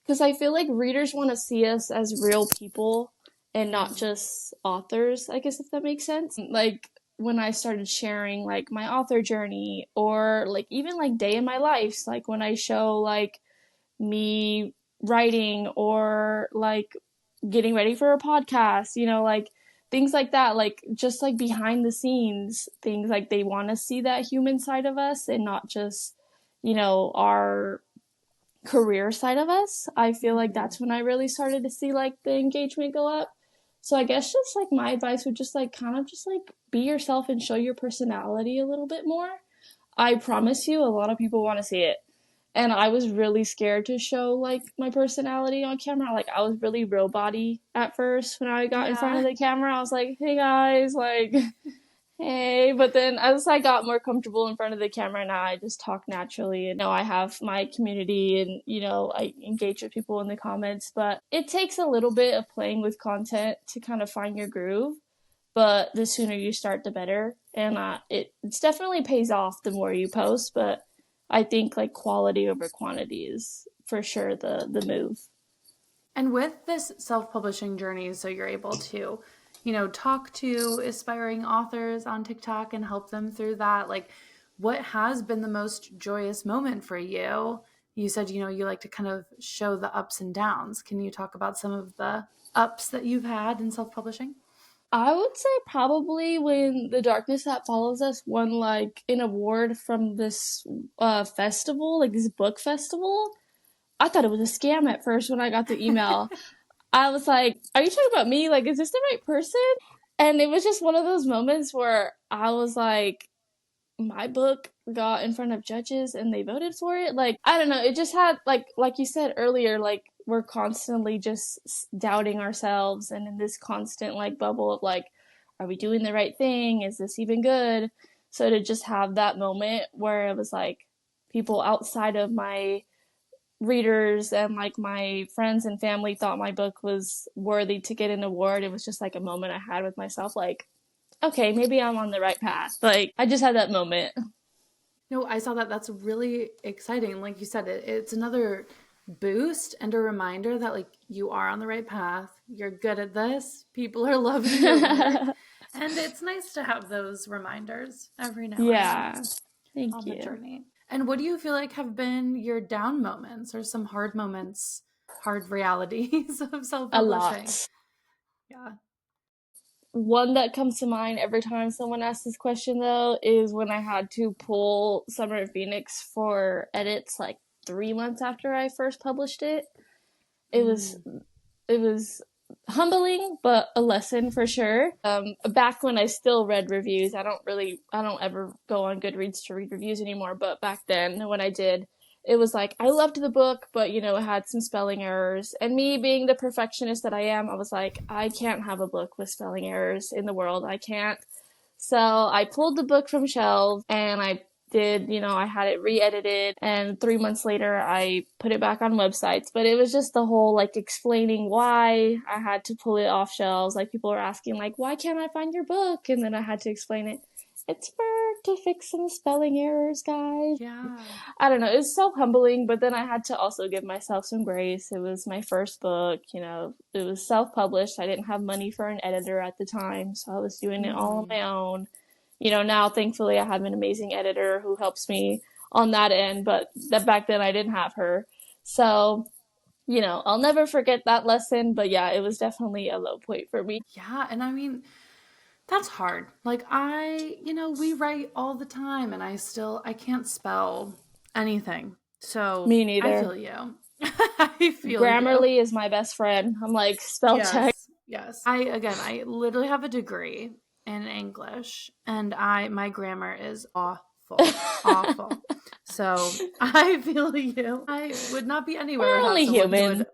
Because I feel like readers want to see us as real people and not just authors, I guess, if that makes sense. Like when I started sharing like my author journey or like even like day in my life, like when I show like me writing or like getting ready for a podcast, like things like that, like just like behind the scenes things, like they want to see that human side of us and not just, our career side of us. I feel like that's when I really started to see like the engagement go up. So I guess just like my advice would just like kind of just like be yourself and show your personality a little bit more. I promise you, a lot of people want to see it. And I was really scared to show like my personality on camera. Like I was really real body at first when I got in front of Yeah. the camera. I was like, "Hey guys, like hey." But then as I got more comfortable in front of the camera now, I just talk naturally. And now I have my community and, I engage with people in the comments. But it takes a little bit of playing with content to kind of find your groove. But the sooner you start, the better. And it's definitely pays off the more you post. But I think like quality over quantity is for sure the move. And with this self publishing journey, so you're able to, talk to aspiring authors on TikTok and help them through that. Like, what has been the most joyous moment for you? You said, you like to kind of show the ups and downs. Can you talk about some of the ups that you've had in self publishing? I would say probably when The Darkness That Follows Us won like an award from this festival, like this book festival. I thought it was a scam at first when I got the email. I was like, are you talking about me? Like, is this the right person? And it was just one of those moments where I was like, my book got in front of judges and they voted for it. Like, I don't know, it just had like you said earlier, like we're constantly just doubting ourselves and in this constant like bubble of like, are we doing the right thing? Is this even good? So to just have that moment where it was like people outside of my readers and like my friends and family thought my book was worthy to get an award, it was just like a moment I had with myself, like, okay, maybe I'm on the right path. Like, I just had that moment. No, I saw that. That's really exciting. Like you said, it's another boost and a reminder that like you are on the right path. You're good at this. People are loving your work. And it's nice to have those reminders every now and then Yeah. Thank on the you. journey. And what do you feel like have been your down moments or some hard moments, hard realities of A self-publishing? lot. Yeah. One that comes to mind every time someone asks this question, though, is when I had to pull Summer in Phoenix for edits like 3 months after I first published it. It was Mm. it was humbling, but a lesson for sure. Back when I still read reviews, I don't ever go on Goodreads to read reviews anymore. But back then, when I did, it was like I loved the book, but it had some spelling errors. And me being the perfectionist that I am, I was like, I can't have a book with spelling errors in the world. I can't. So I pulled the book from shelves and I had it re-edited, and 3 months later I put it back on websites. But it was just the whole like explaining why I had to pull it off shelves. Like people were asking like, why can't I find your book? And then I had to explain it. It's for to fix some spelling errors, guys. Yeah. I don't know. It was so humbling, but then I had to also give myself some grace. It was my first book, it was self published. I didn't have money for an editor at the time, so I was doing it all on Mm-hmm. my own. Now thankfully I have an amazing editor who helps me on that end, but that back then I didn't have her. So, I'll never forget that lesson, but yeah, it was definitely a low point for me. Yeah. And I mean, that's hard. Like we write all the time and I can't spell anything. So Me I neither. feel you. I feel you. Grammarly is my best friend. I'm like, spell check. Yes. Yes. I literally have a degree in English and my grammar is awful. Awful. So I feel you. I would not be anywhere We're without only someone who human, would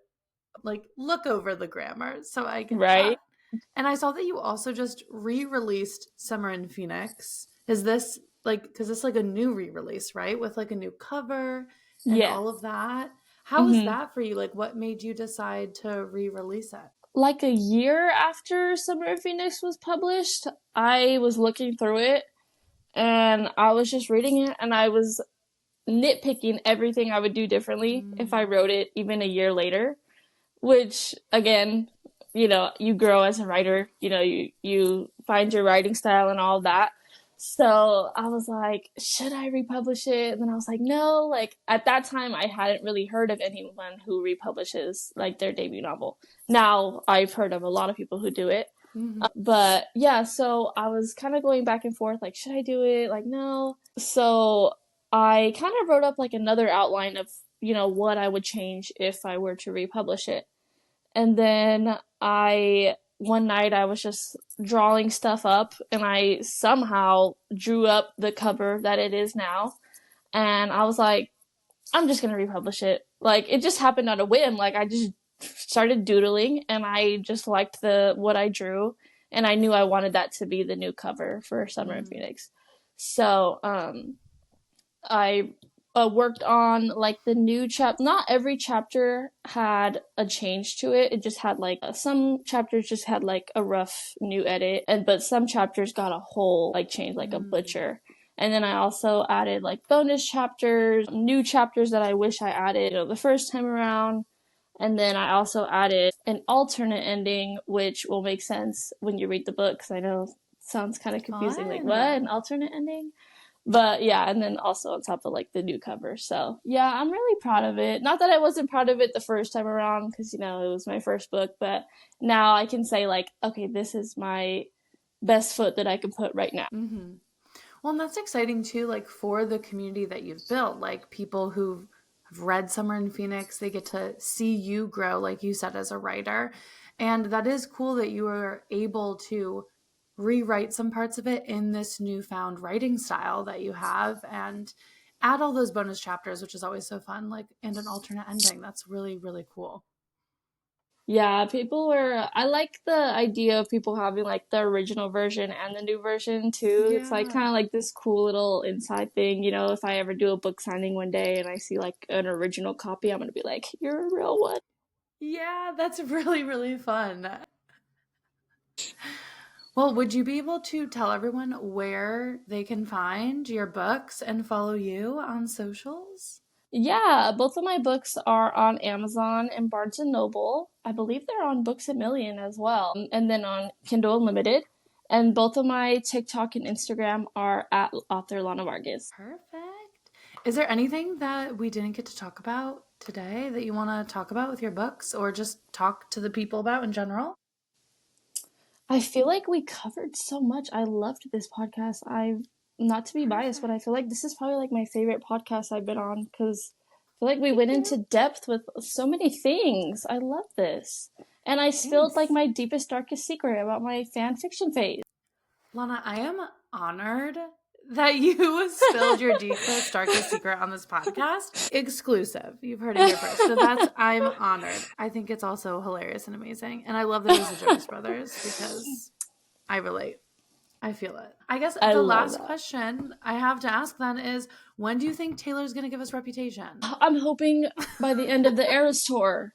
like look over the grammar. So I get right? that. And I saw that you also just re-released Summer in Phoenix. Is this like because it's like a new re-release, right? With like a new cover and Yeah. all of that. How was that for you? Like, what made you decide to re-release it? Like a year after Summer of Phoenix was published, I was looking through it and I was just reading it and I was nitpicking everything I would do differently if I wrote it even a year later, which again, you grow as a writer, you find your writing style and all that. So I was like, should I republish it? And then I was like, no, like at that time I hadn't really heard of anyone who republishes like their debut novel. Now I've heard of a lot of people who do it. But yeah, so I was kind of going back and forth, like, should I do it? Like, no. So I kind of wrote up like another outline of, what I would change if I were to republish it. And then one night I was just drawing stuff up and I somehow drew up the cover that it is now. And I was like, I'm just going to republish it. Like, it just happened on a whim. Like, I just started doodling and I just liked what I drew. And I knew I wanted that to be the new cover for Summer of Phoenix. So, I worked on like the new not every chapter had a change to it. It just had like some chapters just had like a rough new edit, but some chapters got a whole like change, like a butcher. And then I also added like bonus chapters, new chapters that I wish I added the first time around. And then I also added an alternate ending, which will make sense when you read the book, because I know it sounds kind of confusing. Like, what? An alternate ending? But yeah, and then also on top of like the new cover. So yeah, I'm really proud of it. Not that I wasn't proud of it the first time around, because it was my first book, but now I can say like, okay, this is my best foot that I can put right now. Well, and that's exciting too, like for the community that you've built, like people who have read Summer in Phoenix, they get to see you grow, like you said, as a writer. And that is cool that you were able to rewrite some parts of it in this newfound writing style that you have and add all those bonus chapters, which is always so fun, like, and an alternate ending. That's really, really cool. Yeah, I like the idea of people having like the original version and the new version too. Yeah. It's like kind of like this cool little inside thing, if I ever do a book signing one day and I see like an original copy, I'm going to be like, you're a real one. Yeah, that's really, really fun. Well, would you be able to tell everyone where they can find your books and follow you on socials? Yeah, both of my books are on Amazon and Barnes and Noble. I believe they're on Books A Million as well, and then on Kindle Unlimited. And both of my TikTok and Instagram are at author Lana Vargas. Perfect. Is there anything that we didn't get to talk about today that you want to talk about with your books or just talk to the people about in general? I feel like we covered so much. I loved this podcast. Not to be biased, but I feel like this is probably like my favorite podcast I've been on, because I feel like we went into depth with so many things. I love this. And I spilled like my deepest, darkest secret about my fan fiction phase. Lana, I am honored that you spilled your deepest, darkest secret on this podcast. Exclusive. You've heard it here first. So I'm honored. I think it's also hilarious and amazing. And I love that it was the Jonas Brothers, because I relate. I feel it. I guess the last question I have to ask then is, when do you think Taylor's going to give us Reputation? I'm hoping by the end of the Eras tour.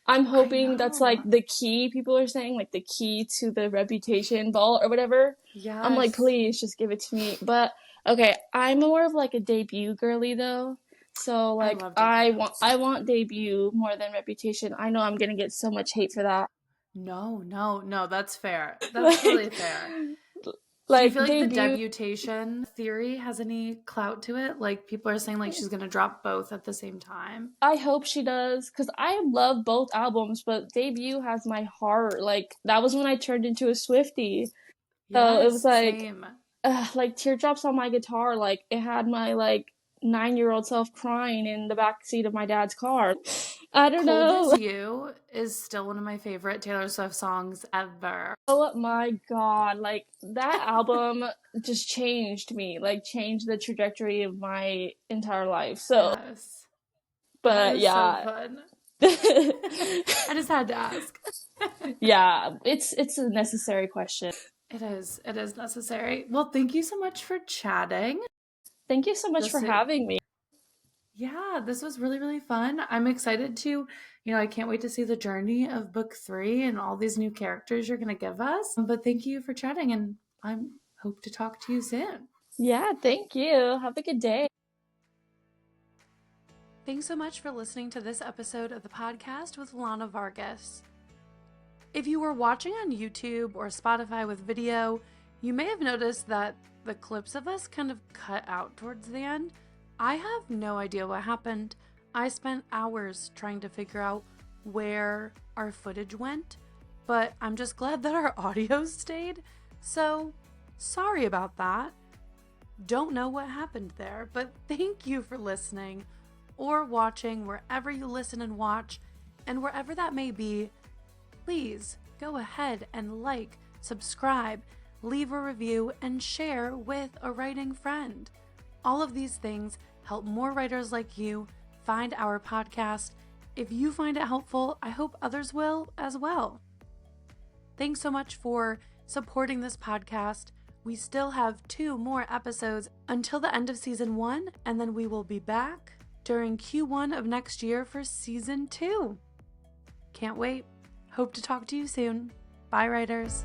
I'm hoping that's like the key, people are saying, like the key to the Reputation ball or whatever. Yeah. I'm like, please just give it to me. But okay, I'm more of like a debut girly though. So like I want debut more than Reputation. I know I'm gonna get so much hate for that. No, that's fair. That's really fair. Like, do you feel like the debutation theory has any clout to it? Like, people are saying like she's gonna drop both at the same time. I hope she does, because I love both albums, but debut has my heart. Like, that was when I turned into a Swiftie. So it was like Teardrops on My Guitar. Like, it had my like 9-year-old self crying in the backseat of my dad's car. I don't know. Cold As You is still one of my favorite Taylor Swift songs ever. Oh my god, like that album just changed me, like changed the trajectory of my entire life. So yes. But yeah. So fun. I just had to ask. Yeah, it's a necessary question. It is necessary. Well, thank you so much for chatting. Thank you so much for having me. Yeah, this was really, really fun. I'm excited to, I can't wait to see the journey of book 3 and all these new characters you're going to give us. But thank you for chatting, and I hope to talk to you soon. Yeah, thank you. Have a good day. Thanks so much for listening to this episode of the podcast with Lana Vargas. If you were watching on YouTube or Spotify with video, you may have noticed that the clips of us kind of cut out towards the end. I have no idea what happened. I spent hours trying to figure out where our footage went, but I'm just glad that our audio stayed. So, sorry about that. Don't know what happened there, but thank you for listening or watching wherever you listen and watch, and wherever that may be. Please go ahead and like, subscribe, leave a review, and share with a writing friend. All of these things help more writers like you find our podcast. If you find it helpful, I hope others will as well. Thanks so much for supporting this podcast. We still have 2 more episodes until the end of season 1, and then we will be back during Q1 of next year for season 2. Can't wait. Hope to talk to you soon. Bye, writers.